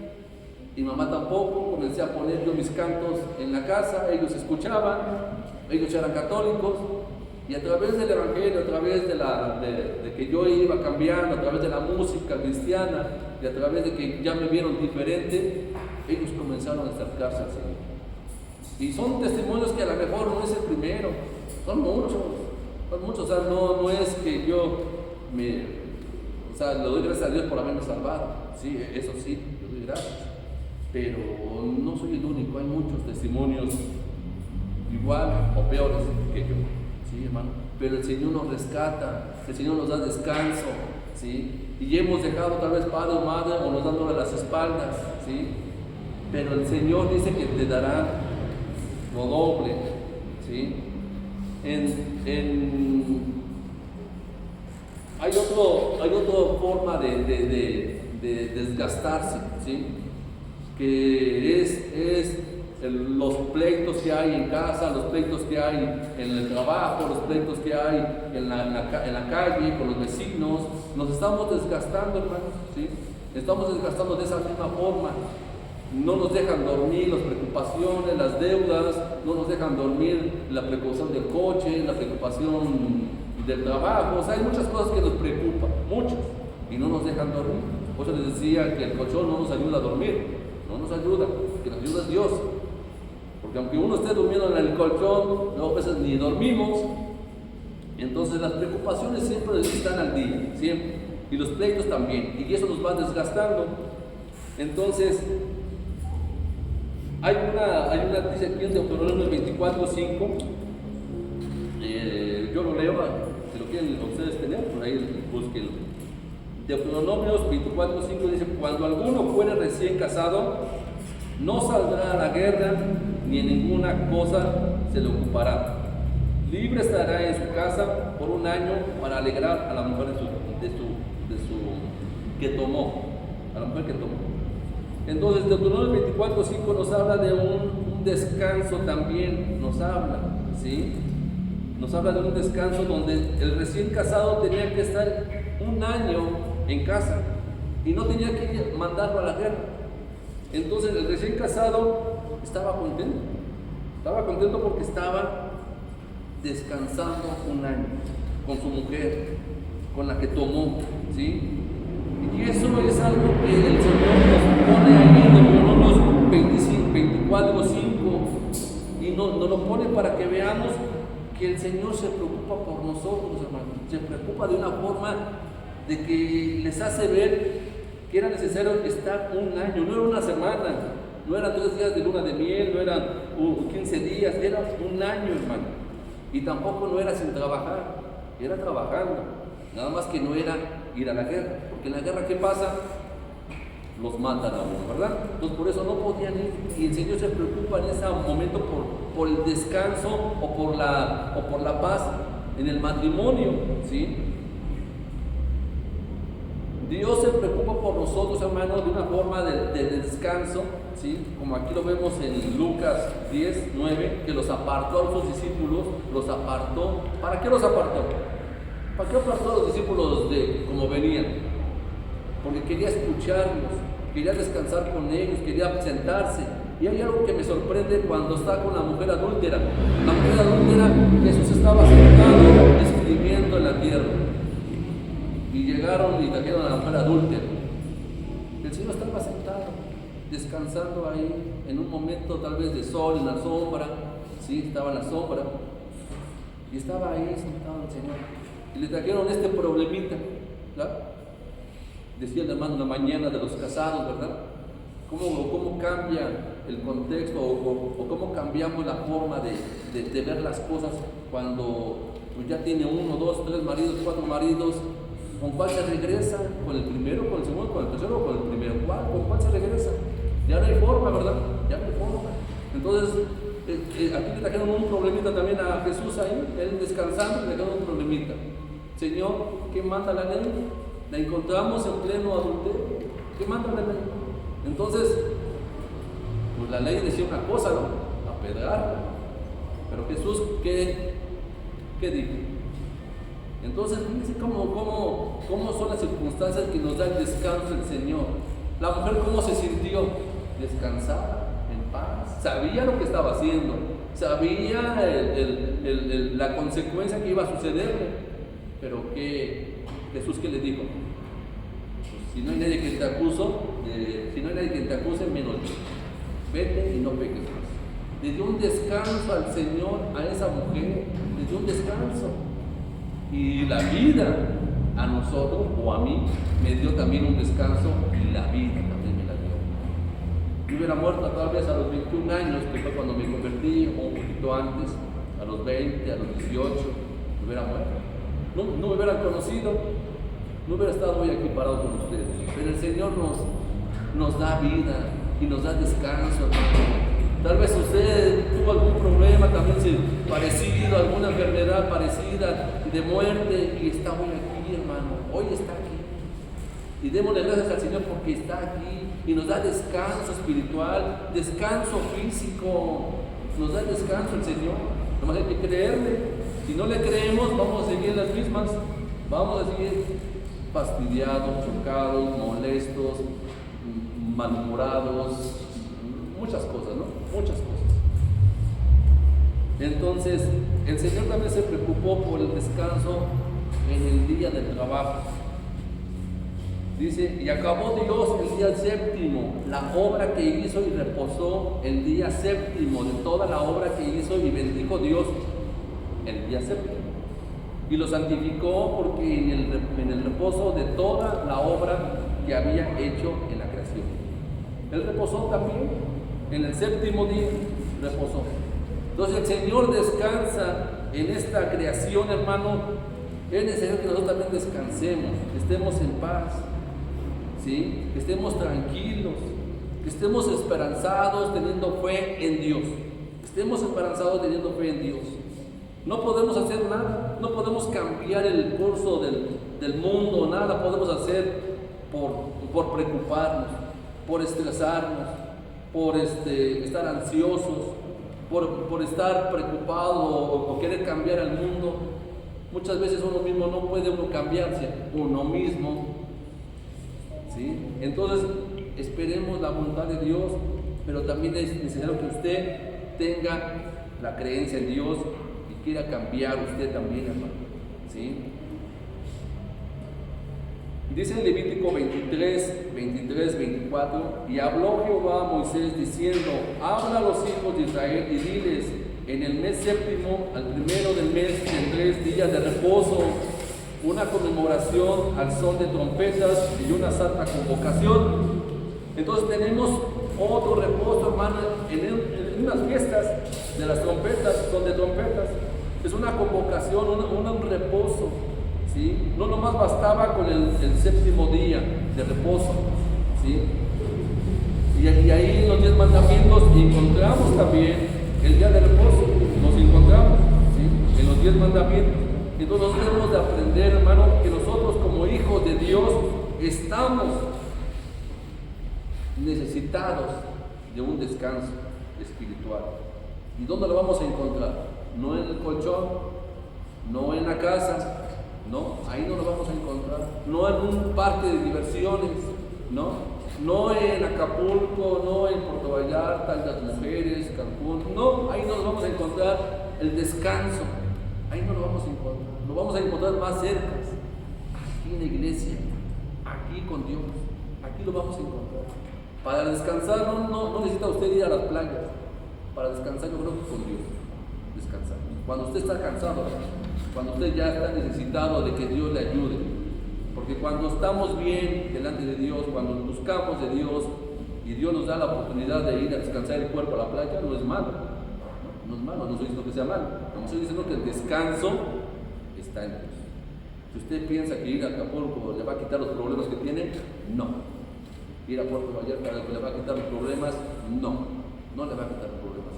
y mamá tampoco. Comencé a poner yo mis cantos en la casa, ellos escuchaban, ellos eran católicos, y a través del Evangelio, a través de que yo iba cambiando, a través de la música cristiana, y a través de que ya me vieron diferente, ellos comenzaron a acercarse al Señor. Y son testimonios que a lo mejor no es el primero, son muchos, o sea, no es que yo le doy gracias a Dios por haberme salvado, sí, eso sí, le doy gracias, pero no soy el único, hay muchos testimonios igual o peores que yo, sí, hermano, pero el Señor nos rescata, el Señor nos da descanso, sí, y hemos dejado tal vez padre o madre o nos dándole las espaldas, sí, pero el Señor dice que te dará lo doble, ¿sí? Hay otra forma de desgastarse, ¿sí? Que es los pleitos que hay en casa, los pleitos que hay en el trabajo, los pleitos que hay en la calle, con los vecinos. Nos estamos desgastando, hermanos, ¿sí? Estamos desgastando de esa misma forma. No nos dejan dormir las preocupaciones, las deudas, no nos dejan dormir la preocupación del coche, la preocupación del trabajo. O sea, hay muchas cosas que nos preocupan, muchas, y no nos dejan dormir. Por eso les decía que el colchón no nos ayuda a dormir, no nos ayuda, que nos ayuda es Dios. Porque aunque uno esté durmiendo en el colchón, no, a veces ni dormimos. Entonces las preocupaciones siempre están al día, siempre, y los pleitos también, y eso nos va desgastando. Entonces, hay una dice aquí en Deuteronomio 24:5, yo lo leo, si lo quieren ustedes tener, por ahí búsquenlo. Deuteronomio 24:5 dice: cuando alguno fuere recién casado, no saldrá a la guerra, ni en ninguna cosa se le ocupará. Libre estará en su casa por un año para alegrar a la mujer que tomó, a la mujer que tomó. Entonces, Deuteronomio 24:5 nos habla de un descanso también, nos habla, ¿sí? Nos habla de un descanso donde el recién casado tenía que estar un año en casa y no tenía que mandarlo a la guerra. Entonces, el recién casado estaba contento porque estaba descansando un año con su mujer, con la que tomó, ¿sí? Y eso es algo que el Señor nos pone ahí en Deuteronomio 24:5 y nos lo pone para que veamos que el Señor se preocupa por nosotros, hermanos. Se preocupa de una forma de que les hace ver que era necesario estar un año, no era una semana, no eran 3 días de luna de miel, no eran 15 días, era un año, hermano. Y tampoco no era sin trabajar, era trabajando, nada más que no era ir a la guerra, porque en la guerra, ¿qué pasa? Los matan a uno, ¿verdad? Entonces por eso no podían ir, y el Señor se preocupa en ese momento por el descanso o por la paz en el matrimonio, ¿sí? Dios se preocupa por nosotros, hermanos, de una forma de descanso, ¿sí? Como aquí lo vemos en Lucas 10:9, que los apartó a sus discípulos, los apartó. ¿Para qué los apartó? ¿Para qué apartó a los discípulos de como venían? Porque quería escucharlos, quería descansar con ellos, quería sentarse. Y hay algo que me sorprende cuando está con la mujer adúltera. La mujer adúltera, Jesús estaba sentado escribiendo en la tierra. Y llegaron y trajeron a la mujer adúltera. El Señor estaba sentado, descansando ahí, en un momento tal vez de sol, en la sombra. Sí, estaba en la sombra. Y estaba ahí sentado el Señor. Y le trajeron este problemita, ¿verdad? Decía el hermano en la mañana de los casados, ¿verdad? ¿Cómo cambia el contexto o cómo cambiamos la forma de ver las cosas cuando pues, ya tiene 1, 2, 3 maridos, 4 maridos? ¿Con cuál se regresa? ¿Con el primero, con el segundo, con el tercero o con el primero? ¿Con cuál se regresa? Ya no hay forma, ¿verdad? Ya no hay forma. Entonces, aquí le trajeron un problemita también a Jesús ahí, él descansando, le trajeron un problemita. Señor, ¿qué manda la ley? La encontramos en pleno adulterio. ¿Qué manda la ley? Entonces, pues la ley decía una cosa, ¿no? Apedrearla. Pero Jesús, ¿qué dijo? Entonces, fíjense cómo son las circunstancias que nos da el descanso el Señor. La mujer, ¿cómo se sintió? Descansada, en paz. Sabía lo que estaba haciendo. Sabía la consecuencia que iba a sucederle. Pero Jesús, ¿qué le dijo? Pues, si no hay nadie que te acuse, menos yo. Vete y no peques más. Le dio un descanso al Señor, a esa mujer, le dio un descanso. Y la vida a nosotros, o a mí, me dio también un descanso, y la vida también me la dio. Yo hubiera muerto tal vez a los 21 años, que fue cuando me convertí, o un poquito antes, a los 20, a los 18, me hubiera muerto. No me hubieran conocido, no hubiera estado hoy aquí parado con ustedes. Pero el Señor nos da vida y nos da descanso, hermano. Tal vez usted tuvo algún problema también parecido, alguna enfermedad parecida de muerte, y está hoy aquí, hermano. Hoy está aquí. Y démosle gracias al Señor porque está aquí y nos da descanso espiritual, descanso físico. Nos da descanso el Señor. Nomás hay que creerle. Si no le creemos, vamos a seguir las mismas. Vamos a seguir fastidiados, chocados, molestos, malhumorados, muchas cosas, ¿no? Muchas cosas. Entonces, el Señor también se preocupó por el descanso en el día del trabajo. Dice, y acabó Dios el día séptimo, la obra que hizo, y reposó el día séptimo de toda la obra que hizo, y bendijo Dios el día séptimo. Y lo santificó porque en el reposo de toda la obra que había hecho en la creación. Él reposó también, en el séptimo día reposó. Entonces el Señor descansa en esta creación, hermano. Es necesario que nosotros también descansemos, que estemos en paz, ¿sí? Que estemos tranquilos, que estemos esperanzados teniendo fe en Dios. Estemos esperanzados teniendo fe en Dios. No podemos hacer nada, no podemos cambiar el curso del mundo, nada podemos hacer por preocuparnos, por estresarnos, por estar ansiosos, por estar preocupado o querer cambiar al mundo. Muchas veces uno mismo no puede cambiarse, uno mismo, ¿sí? Entonces esperemos la voluntad de Dios, pero también es necesario que usted tenga la creencia en Dios y quiera cambiar usted también, hermano, ¿sí? Dice en Levítico 23, 24, y habló Jehová a Moisés diciendo, habla a los hijos de Israel y diles, en el mes séptimo, al primero del mes, tendréis días de reposo, una conmemoración al son de trompetas y una santa convocación. Entonces tenemos otro reposo, hermano, en unas fiestas de las trompetas, son de trompetas. Es una convocación, un reposo, ¿sí? No nomás bastaba con el séptimo día de reposo, ¿sí? Y ahí en los 10 mandamientos encontramos también el día de reposo, nos encontramos, ¿sí? En los 10 mandamientos. Entonces nosotros debemos de aprender, hermano, que nosotros como hijos de Dios estamos necesitados de un descanso espiritual. ¿Y dónde lo vamos a encontrar? No en el colchón, no en la casa, no, ahí no lo vamos a encontrar. No en un parque de diversiones, no en Acapulco, no en Puerto Vallarta, en las mujeres, Cancún, no, ahí no lo vamos a encontrar el descanso. Ahí no lo vamos a encontrar, lo vamos a encontrar más cerca, aquí en la iglesia, aquí con Dios, aquí lo vamos a encontrar. Para descansar no necesita usted ir a las playas, para descansar yo creo que con Dios, descansar. Cuando usted está cansado, cuando usted ya está necesitado de que Dios le ayude, porque cuando estamos bien delante de Dios, cuando buscamos de Dios y Dios nos da la oportunidad de ir a descansar el cuerpo a la playa, no es malo. No es malo, no estoy diciendo que sea malo, estamos diciendo que el descanso está en Dios. Si usted piensa que ir a Acapulco le va a quitar los problemas que tiene, no. ir a Puerto Vallarta, que le va a quitar los problemas. No, no le va a quitar los problemas.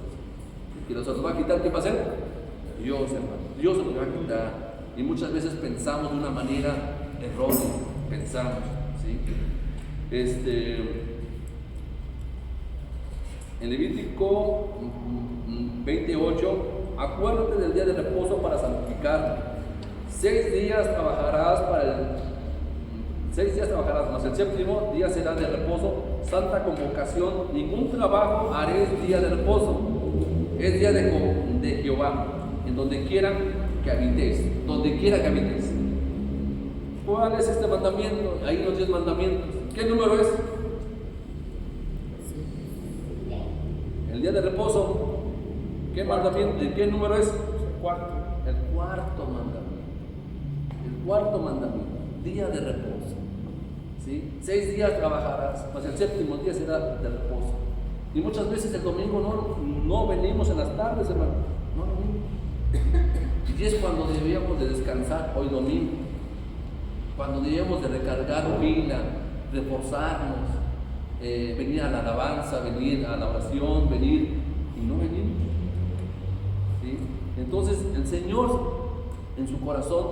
Que los va a quitar, ¿qué va a hacer? Dios, hermano. Dios se los va a quitar. Y muchas veces pensamos de una manera errónea. Pensamos, ¿sí? En Levítico 28, acuérdate del día de reposo para santificarlo. 6 días trabajarás mas el séptimo día será de reposo, santa convocación. Ningún trabajo haré día de reposo. Es día de Jehová, en donde quiera que habitéis, donde quiera que habitéis. ¿Cuál es este mandamiento? Ahí los 10 mandamientos. ¿Qué número es? El día de reposo. ¿Qué mandamiento? ¿Qué número es? El cuarto mandamiento. El cuarto mandamiento. Día de reposo. ¿Sí? 6 días trabajarás, mas el séptimo día será de reposo. Y muchas veces el domingo no venimos en las tardes, hermano. No venimos. Y es cuando debíamos de descansar, hoy domingo. Cuando debíamos de recargar pila, reforzarnos, venir a la alabanza, venir a la oración, venir y no venimos. ¿Sí? Entonces el Señor en su corazón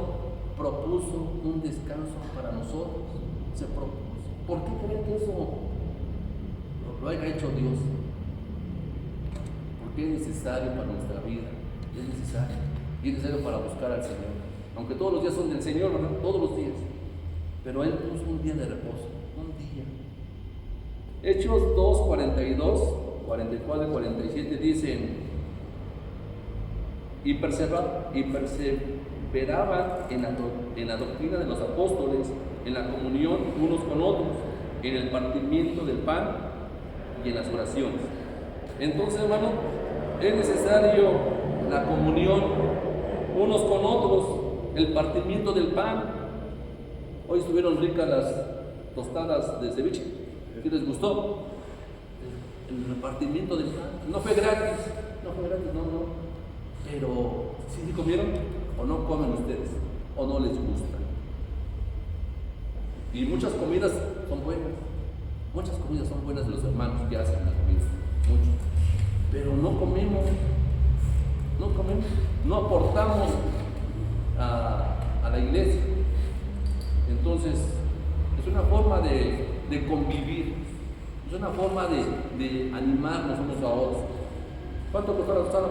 propuso un descanso para nosotros. Se propuso. ¿Por qué creen que eso lo haya hecho Dios? Porque es necesario para nuestra vida. Es necesario. Y es necesario para buscar al Señor. Aunque todos los días son del Señor, ¿verdad? Todos los días. Pero Él puso un día de reposo. Un día. Hechos 2, 42, 44 y 47 dicen: y perseveraban en la doctrina de los apóstoles, en la comunión unos con otros, en el partimiento del pan y en las oraciones. Entonces, hermano, es necesario la comunión unos con otros, el partimiento del pan. Hoy estuvieron ricas las tostadas de ceviche. ¿Qué les gustó? El repartimiento del pan. No fue gratis, no. Pero, ¿sí comieron? ¿O no comen ustedes? ¿O no les gusta? Y muchas comidas son buenas. Muchas comidas son buenas de los hermanos que hacen la comida. Mucho. Pero no comemos. No aportamos a la iglesia. Entonces, es una forma de convivir. Es una forma de animarnos unos a otros. ¿Cuánto costó la tostada?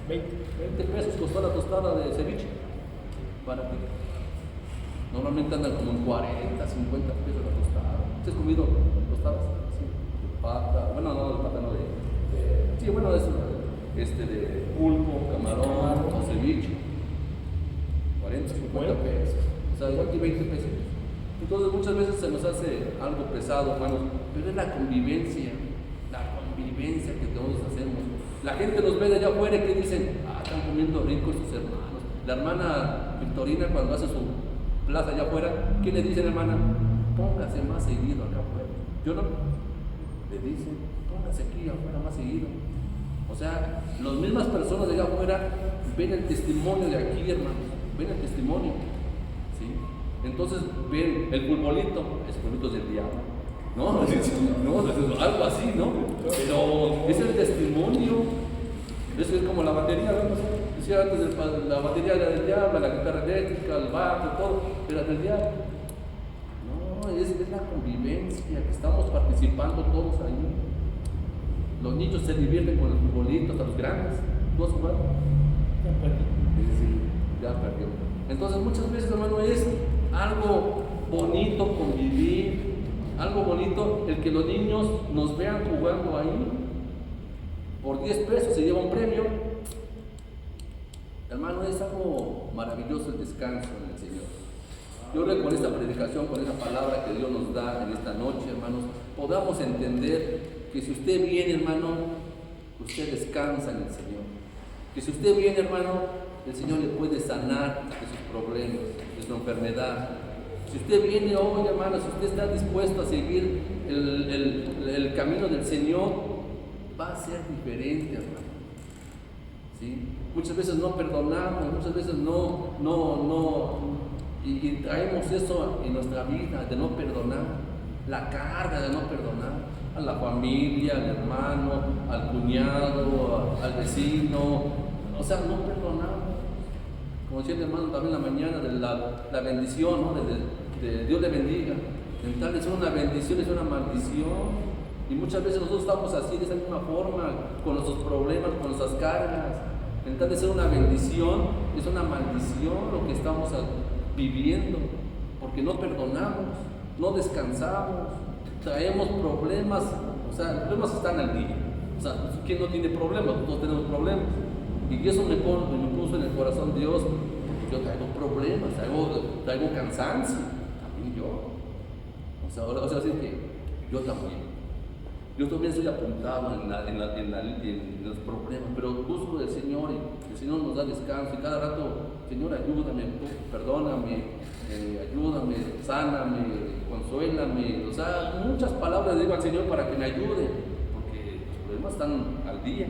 20 pesos costó la tostada de ceviche. ¿Para ti? Normalmente andan como en 40, 50 pesos la tostada. ¿Te has comido tostadas? Sí. De pata, bueno, no de pata, no de sí, bueno, es de pulpo, camarón o ceviche. 40, 50 pesos. O sea, igual que 20 pesos. Entonces muchas veces se nos hace algo pesado, hermanos, pero es la convivencia que todos hacemos. La gente nos ve de allá afuera y que dicen: están comiendo rico estos hermanos. La hermana Victorina, cuando hace su plaza allá afuera, ¿qué le dicen, hermana? Póngase más seguido acá afuera. Yo no. Le dicen: póngase aquí afuera más seguido. O sea, las mismas personas de allá afuera ven el testimonio de aquí, hermanos. Ven el testimonio. ¿Sí? Entonces ven el futbolito, es futbolito del diablo. No, algo así, ¿no? Pero es el testimonio. Eso es como la batería, ¿no? Decía antes, la batería era del diablo, la guitarra eléctrica, el bajo, todo, era del diablo. No, es la convivencia, que estamos participando todos ahí. Los niños se divierten con el futbolito, hasta los grandes. ¿Tú has jugado? Ya perdí. Sí, ya perdió. Entonces muchas veces, hermano, es algo bonito convivir. Algo bonito el que los niños nos vean jugando ahí. Por 10 pesos se lleva un premio. Hermano, es algo maravilloso el descanso en el Señor. Yo creo que con esta predicación, con esa palabra que Dios nos da en esta noche, hermanos, podamos entender que si usted viene, hermano, usted descansa en el Señor. Que si usted viene, hermano, el Señor le puede sanar de sus problemas, de su enfermedad. Si usted viene hoy, hermano, si usted está dispuesto a seguir el camino del Señor, va a ser diferente, hermano. ¿Sí? Muchas veces no perdonamos, muchas veces y traemos eso en nuestra vida, de no perdonar. la carga de no perdonar a la familia, al hermano, al cuñado, al vecino. O sea, no perdonamos. Como decía el hermano también en la mañana, de la bendición, ¿no? de Dios le bendiga. En tal es una bendición, es una maldición. Y muchas veces nosotros estamos así, de esa misma forma, con nuestros problemas, con nuestras cargas. En tal de ser una bendición, es una maldición lo que estamos viviendo, porque no perdonamos, no descansamos, traemos problemas. O sea, los problemas están al día. O sea, ¿quién no tiene problemas? Todos tenemos problemas. Y eso me puso en el corazón Dios, porque yo traigo problemas, traigo cansancio, también yo. O sea, así que yo también. Yo también soy apuntado en los problemas, pero busco del Señor y el Señor nos da descanso. Y cada rato, Señor, ayúdame, perdóname, ayúdame, sáname, consuélame. O sea, muchas palabras le digo al Señor para que me ayude, porque los problemas están al día.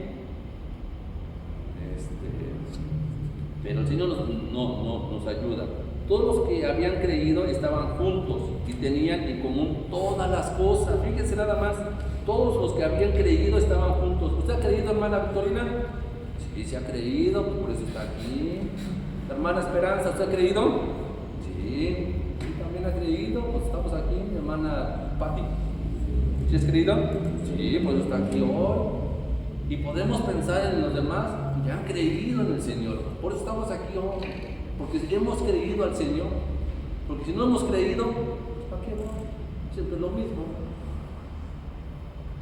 Pero el Señor nos ayuda. Todos los que habían creído estaban juntos y tenían en común todas las cosas. Fíjense nada más, todos los que habían creído estaban juntos. ¿Usted ha creído, hermana Victorina? Sí, se ha creído, pues por eso está aquí. Hermana Esperanza, ¿usted ha creído? Sí, también ha creído, pues estamos aquí. Mi hermana Pati, ¿sí has creído? Sí, pues está aquí hoy. Y podemos pensar en los demás que han creído en el Señor. Por eso estamos aquí hoy, porque hemos creído al Señor. Porque si no hemos creído, ¿para qué no? Siempre es lo mismo.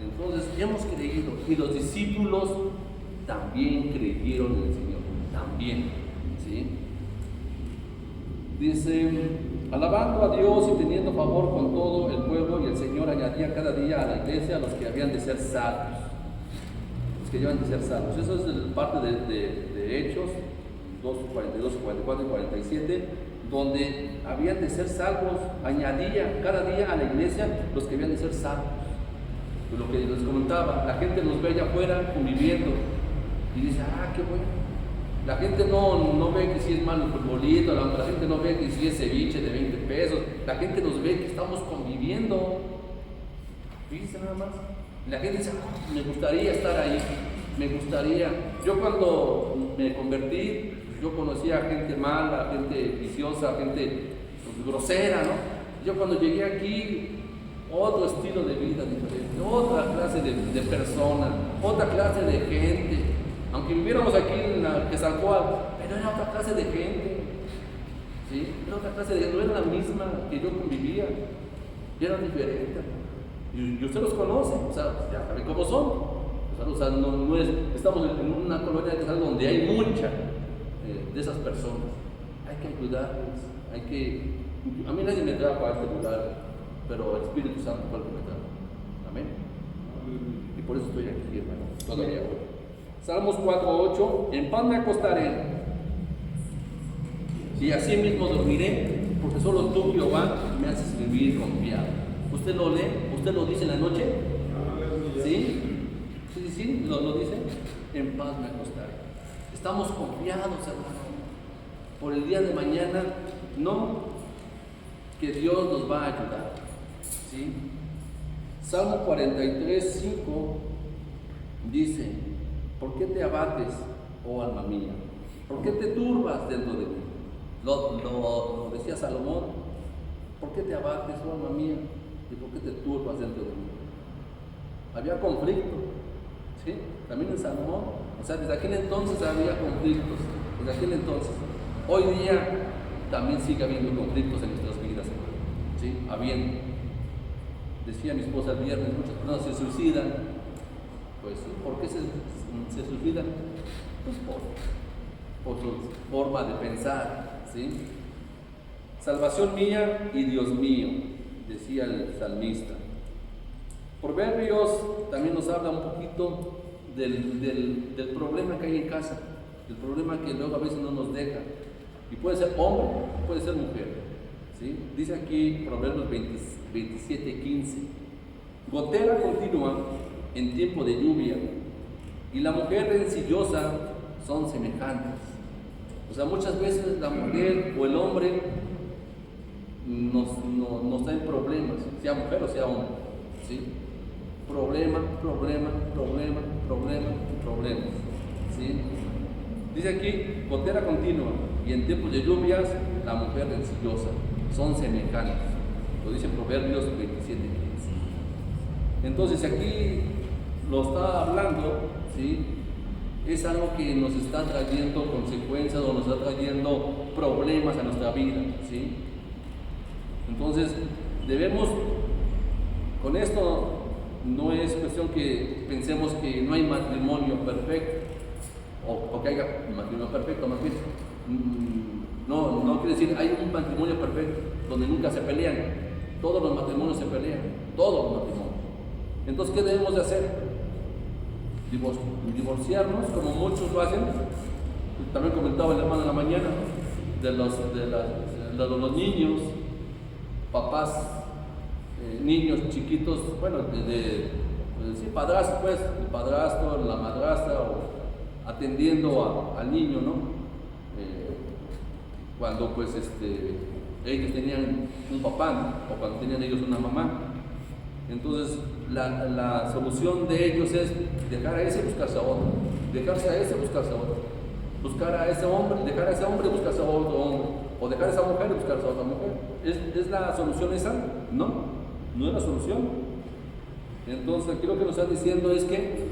Entonces hemos creído, y los discípulos también creyeron en el Señor, también, ¿sí? Dice, alabando a Dios y teniendo favor con todo el pueblo, y el Señor añadía cada día a la iglesia a los que habían de ser salvos. Los que habían de ser salvos. Eso es parte de Hechos 2, 42, 44 y 47, donde habían de ser salvos, añadía cada día a la iglesia los que habían de ser salvos. Lo que les comentaba, la gente nos ve allá afuera conviviendo y dice, qué bueno. La gente no ve que si es malo el futbolito, la gente no ve que si es ceviche de 20 pesos, la gente nos ve que estamos conviviendo. Fíjense nada más. La gente dice, me gustaría estar ahí, me gustaría. Yo cuando me convertí, yo conocía a gente mala, gente viciosa, gente grosera, ¿no? Yo cuando llegué aquí, otro estilo de vida diferente, otra clase de persona, otra clase de gente. Aunque viviéramos aquí en Quetzalcóatl, pero era otra clase de gente, ¿sí? Era otra clase de gente, no era la misma que yo convivía, era diferente. Y usted los conoce, o sea, ya sabe cómo son. O sea, no es, estamos en una colonia de Quetzalcóatl donde hay mucha de esas personas. Hay que ayudarles, a mí nadie me trajo a este lugar, pero el Espíritu Santo fue el que me trajo. Amén. Y por eso estoy aquí, hermano, todavía hoy. Salmos 4:8, en paz me acostaré y así mismo dormiré, porque solo tú, Jehová, me haces vivir confiado. ¿Usted lo lee? ¿Usted lo dice en la noche? ¿Sí? ¿Sí? ¿Lo dice? En paz me acostaré. Estamos confiados, hermano, por el día de mañana, no, que Dios nos va a ayudar. ¿Sí? Salmo 43:5 dice, ¿por qué te abates, oh alma mía? ¿Por qué te turbas dentro de mí? Lo decía Salomón, ¿por qué te abates, oh alma mía? ¿Y por qué te turbas dentro de mí? Había conflicto, ¿sí? También en Salomón, o sea, desde aquel entonces había conflictos, desde aquel entonces. Hoy día también sigue habiendo conflictos en nuestras vidas, ¿sí? Habiendo. Decía mi esposa el viernes, muchas personas se suicidan. Pues, ¿por qué se suicidan? Pues por su forma de pensar, ¿sí? Salvación mía y Dios mío, decía el salmista. Proverbios también nos habla un poquito del problema que hay en casa, del problema que luego a veces no nos deja. Y puede ser hombre, puede ser mujer, ¿sí? Dice aquí Proverbios 27:15, gotera continua en tiempo de lluvia y la mujer rencillosa son semejantes. O sea, muchas veces la mujer o el hombre nos traen problemas, sea mujer o sea hombre, ¿sí? Problema, ¿sí? Dice aquí, gotera continua, y en tiempos de lluvias, la mujer rencillosa, son semejantes. Lo dice Proverbios 27:15. Entonces aquí lo está hablando, ¿sí? Es algo que nos está trayendo consecuencias o nos está trayendo problemas a nuestra vida, ¿sí? Entonces debemos, con esto no es cuestión que pensemos que no hay matrimonio perfecto o que haya matrimonio perfecto, más bien. No quiere decir hay un matrimonio perfecto donde nunca se pelean. Todos los matrimonios se pelean, todos los matrimonios. Entonces, ¿qué debemos de hacer? Divorciarnos, como muchos lo hacen. También comentaba el hermano en la mañana de los niños, papás, niños chiquitos, bueno, sí, padrastro, pues, el padrastro, la madrastra, o atendiendo al niño, ¿no? Cuando pues ellos tenían un papá, ¿no? O cuando tenían ellos una mamá. Entonces la solución de ellos es dejar a ese y buscarse a otro, dejarse a ese y buscarse a otro, buscar a ese hombre, dejar a ese hombre y buscarse a otro hombre, o dejar a esa mujer y buscarse a otra mujer. ¿Es la solución esa? No es la solución. Entonces aquí lo que nos están diciendo es que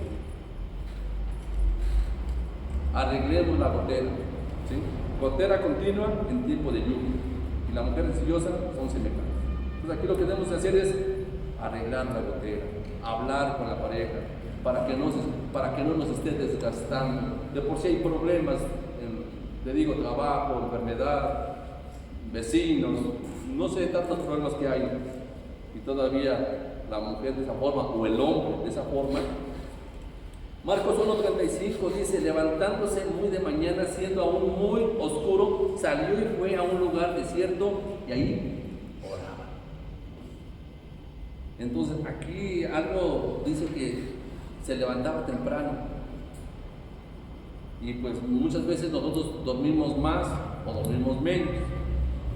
arreglemos la gotera, ¿sí? Gotera continua en tiempo de lluvia, y la mujer rencillosa son semejantes. Entonces aquí lo que debemos hacer es arreglar la gotera, hablar con la pareja, para que no nos esté desgastando. De por sí hay problemas, te digo, trabajo, enfermedad, vecinos, no sé, tantos problemas que hay, y todavía la mujer de esa forma, o el hombre de esa forma. Marcos 1:35 dice, levantándose muy de mañana, siendo aún muy oscuro, salió y fue a un lugar desierto, y ahí oraba. Entonces aquí algo dice que se levantaba temprano, y pues muchas veces nosotros dormimos más o dormimos menos,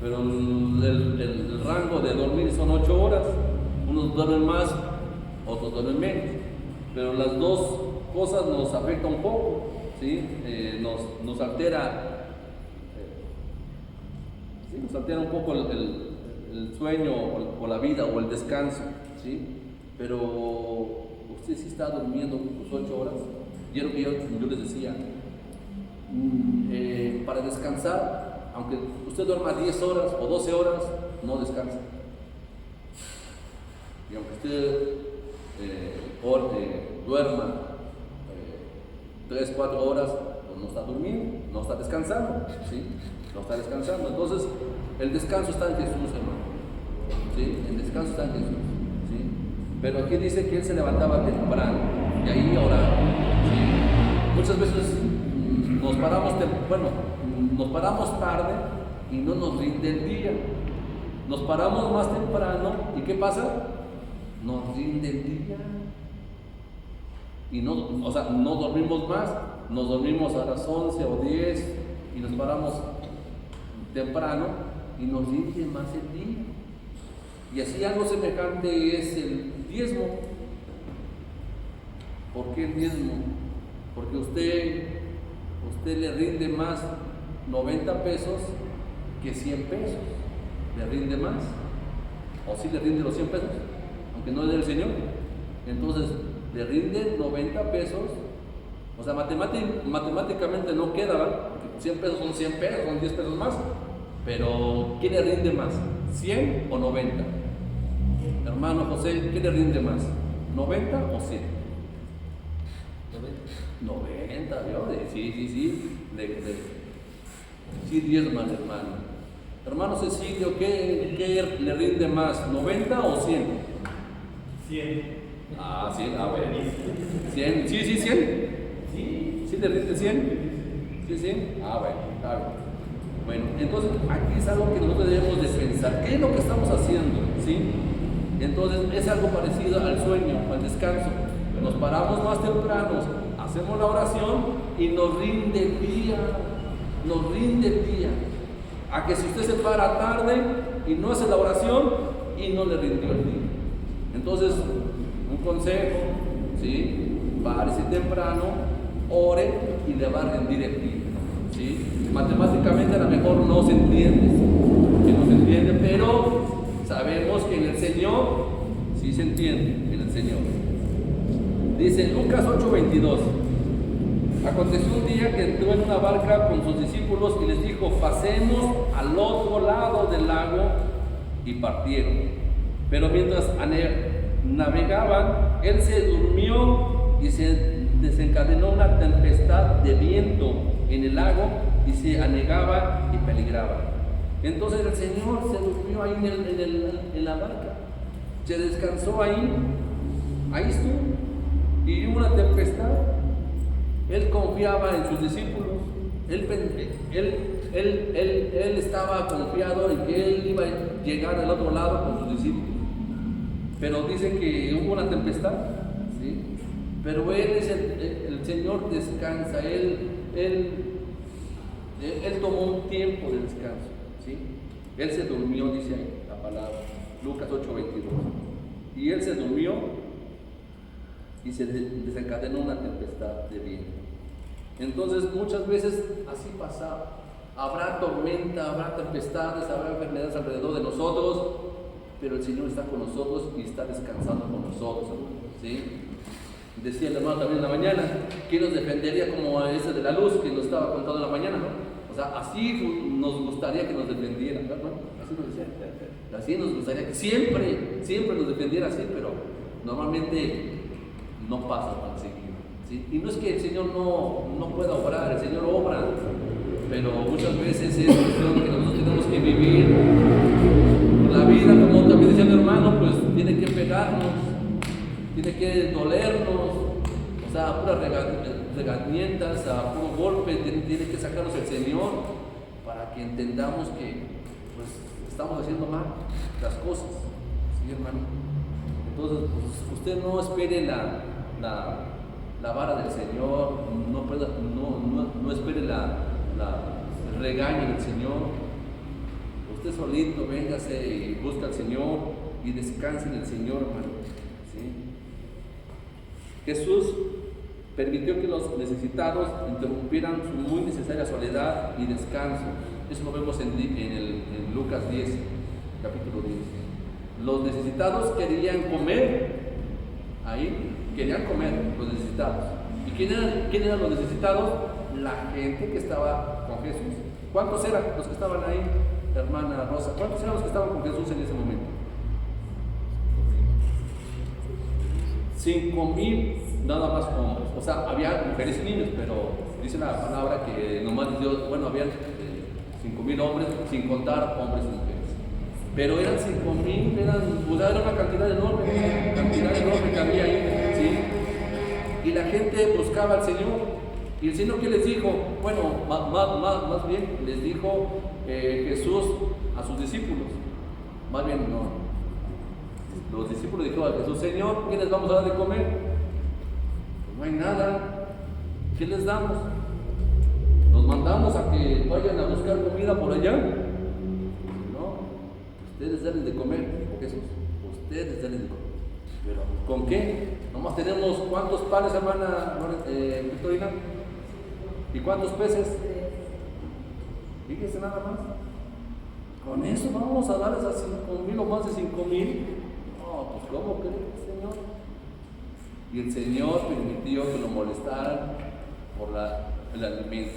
pero el rango de dormir son 8 horas, unos duermen más, otros duermen menos, pero las dos cosas nos afectan un poco, ¿sí? Nos altera, ¿sí? Nos altera un poco el sueño o la vida o el descanso, ¿sí? Pero usted sí está durmiendo sus 8 horas. Y es lo que yo les decía, para descansar, aunque usted duerma 10 horas o 12 horas, no descansa. Y aunque usted duerma 3, 4 horas, pues no está durmiendo, no está descansando, ¿sí? No está descansando. Entonces, el descanso está en Jesús, hermano, ¿sí? El descanso está en Jesús, ¿sí? Pero aquí dice que él se levantaba temprano y ahí oraba, ¿sí? Muchas veces nos paramos tarde y no nos rinde el día. Nos paramos más temprano y ¿qué pasa? Nos rinde el día. Y no dormimos más, nos dormimos a las 11 o 10 y nos paramos temprano y nos rinde más el día. Y así algo semejante es el diezmo. ¿Por qué el diezmo? Porque usted le rinde más 90 pesos que 100 pesos. ¿Le rinde más? ¿O sí le rinde los 100 pesos? Aunque no le dé el Señor. Entonces, le rinden 90 pesos, o sea, matemáticamente no queda, ¿verdad? Porque 100 pesos son 100 pesos, son 10 pesos más, pero ¿qué le rinde más? ¿100 o 90? Hermano José, ¿qué le rinde más? ¿90 o 100? 90, ¿vio? Sí, sí, diezma, hermano. Hermano Cecilio, ¿qué le rinde más? ¿90 o 100? 100. 100, bueno. 100, sí, 100. ¿Sí le rinde 100? Sí, 100. Bueno, está bien. Bueno, entonces aquí es algo que nosotros debemos de pensar. ¿Qué es lo que estamos haciendo? ¿Sí? Entonces es algo parecido al sueño, al descanso. Nos paramos más tempranos, hacemos la oración y nos rinde el día. Nos rinde el día. A que si usted se para tarde, y no hace la oración y no le rindió el día. Entonces, un consejo, ¿sí? Párese temprano, ore y le va a rendir el día, ¿sí? Matemáticamente a lo mejor no se entiende, pero sabemos que en el Señor sí se entiende, en el Señor. Dice Lucas 8:22. Aconteció un día que entró en una barca con sus discípulos y les dijo: pasemos al otro lado del lago, y partieron. Pero mientras navegaban, él se durmió y se desencadenó una tempestad de viento en el lago y se anegaba y peligraba. Entonces el Señor se durmió ahí en la barca, se descansó ahí estuvo, y hubo una tempestad. Él confiaba en sus discípulos, él estaba confiado en que él iba a llegar al otro lado con sus discípulos. Pero dice que hubo una tempestad, ¿sí? Pero el Señor descansa, él tomó un tiempo de descanso, ¿sí? Él se durmió, dice ahí la palabra, Lucas 8:22. Y él se durmió y se desencadenó una tempestad de viento. Entonces muchas veces así pasaba. Habrá tormenta, habrá tempestades, habrá enfermedades alrededor de nosotros, pero el Señor está con nosotros y está descansando con nosotros, ¿sí? Decía el hermano también en la mañana: ¿quién nos defendería como ese de la luz que nos estaba contando en la mañana, ¿no? O sea, así nos gustaría que nos defendieran, ¿no? Así nos decía. Así nos gustaría que siempre nos defendiera así, pero normalmente no pasa tan seguido, ¿sí? Y no es que el Señor no pueda obrar, el Señor obra, pero muchas veces es cuestión que nosotros tenemos que vivir la vida, como también decía el hermano, pues tiene que pegarnos, tiene que dolernos, o sea, a puras regañientas, a puro golpe, tiene que sacarnos el Señor para que entendamos que pues estamos haciendo mal las cosas, ¿sí, hermano? Entonces, pues, usted no espere la vara del Señor, no espere el regaño del Señor. Usted solito véngase y busca al Señor y descanse en el Señor, hermano, ¿sí? Jesús permitió que los necesitados interrumpieran su muy necesaria soledad y descanso. Eso lo vemos en Lucas 10, capítulo 10. Los necesitados querían comer, los necesitados. ¿Y quién eran los necesitados? La gente que estaba con Jesús. ¿Cuántos eran los que estaban ahí, hermana Rosa? ¿Cuántos eran los que estaban con Jesús en ese momento? 5,000 nada más hombres. O sea, había mujeres y niños, pero dice la palabra que nomás Dios, habían 5,000 hombres, sin contar hombres y mujeres. Pero eran 5,000, era una cantidad enorme que había ahí, ¿sí? Y la gente buscaba al Señor. ¿Y el Señor qué les dijo? Bueno, más bien les dijo Jesús a sus discípulos. Más bien no. Los discípulos dijeron a Jesús: Señor, ¿qué les vamos a dar de comer? Pues no hay nada. ¿Qué les damos? Nos mandamos a que vayan a buscar comida por allá. No, ustedes denles de comer, dijo Jesús. Ustedes denles de comer. ¿Pero con qué? Nomás tenemos ¿cuántos panes, hermana Victorina? ¿Y cuántos peces? Fíjense nada más. Con eso vamos a darles a 5,000 o más de 5,000. No, pues ¿cómo cree el Señor? Y el Señor permitió que lo molestaran por el alimento.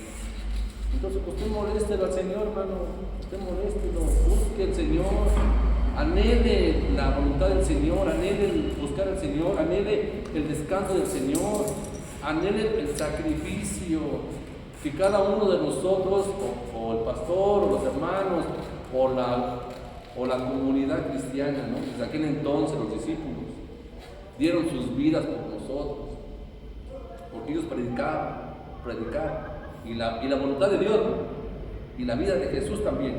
Entonces, usted moléstelo al Señor, hermano. Usted moléstelo, busque al Señor, anhele la voluntad del Señor, anhele el buscar al Señor, anhele el descanso del Señor, anhele el sacrificio que cada uno de nosotros, o el pastor, o los hermanos, o la comunidad cristiana, ¿no? Desde aquel entonces los discípulos dieron sus vidas por nosotros, porque ellos predicaban, y la voluntad de Dios, y la vida de Jesús también,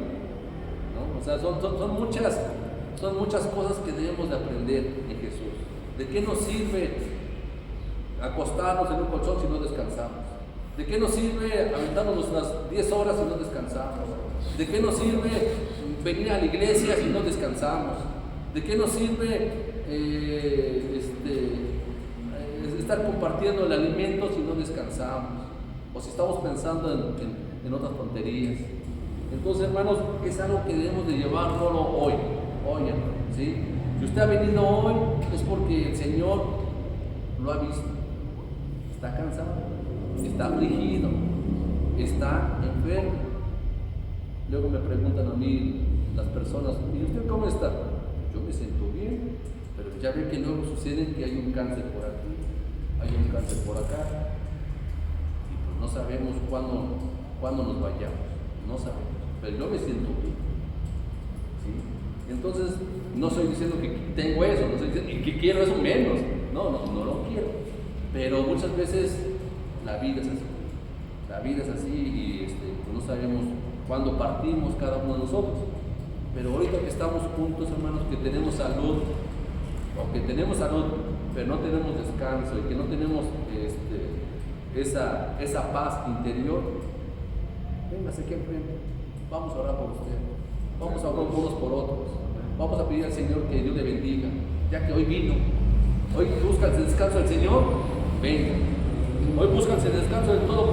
¿no? O sea, son muchas cosas que debemos de aprender en Jesús. ¿De qué nos sirve acostarnos en un colchón si no descansamos? ¿De qué nos sirve aventarnos nuestras 10 horas si no descansamos? ¿De qué nos sirve venir a la iglesia si no descansamos? ¿De qué nos sirve estar compartiendo el alimento si no descansamos? O si estamos pensando en otras tonterías. Entonces, hermanos, es algo que debemos de llevarlo hoy, hermano, ¿sí? Si usted ha venido hoy, es porque el Señor lo ha visto. Está cansado, está afligido, está enfermo. Luego me preguntan a mí las personas, ¿y usted cómo está? Yo me siento bien, pero ya ve que luego sucede que hay un cáncer por aquí, hay un cáncer por acá, y pues no sabemos cuándo nos vayamos, no sabemos, pero yo me siento bien, ¿sí? Entonces, no estoy diciendo que tengo eso, no estoy diciendo y que quiero eso menos, no lo quiero, pero muchas veces la vida es así, y pues no sabemos cuándo partimos cada uno de nosotros. Pero ahorita que estamos juntos, hermanos, que tenemos salud, pero no tenemos descanso y que no tenemos esa paz interior, véngase aquí enfrente, vamos a orar por usted, vamos a orar unos por otros, vamos a pedir al Señor que Dios le bendiga, ya que hoy vino, hoy buscan el descanso del Señor, venga, hoy buscan el descanso del todo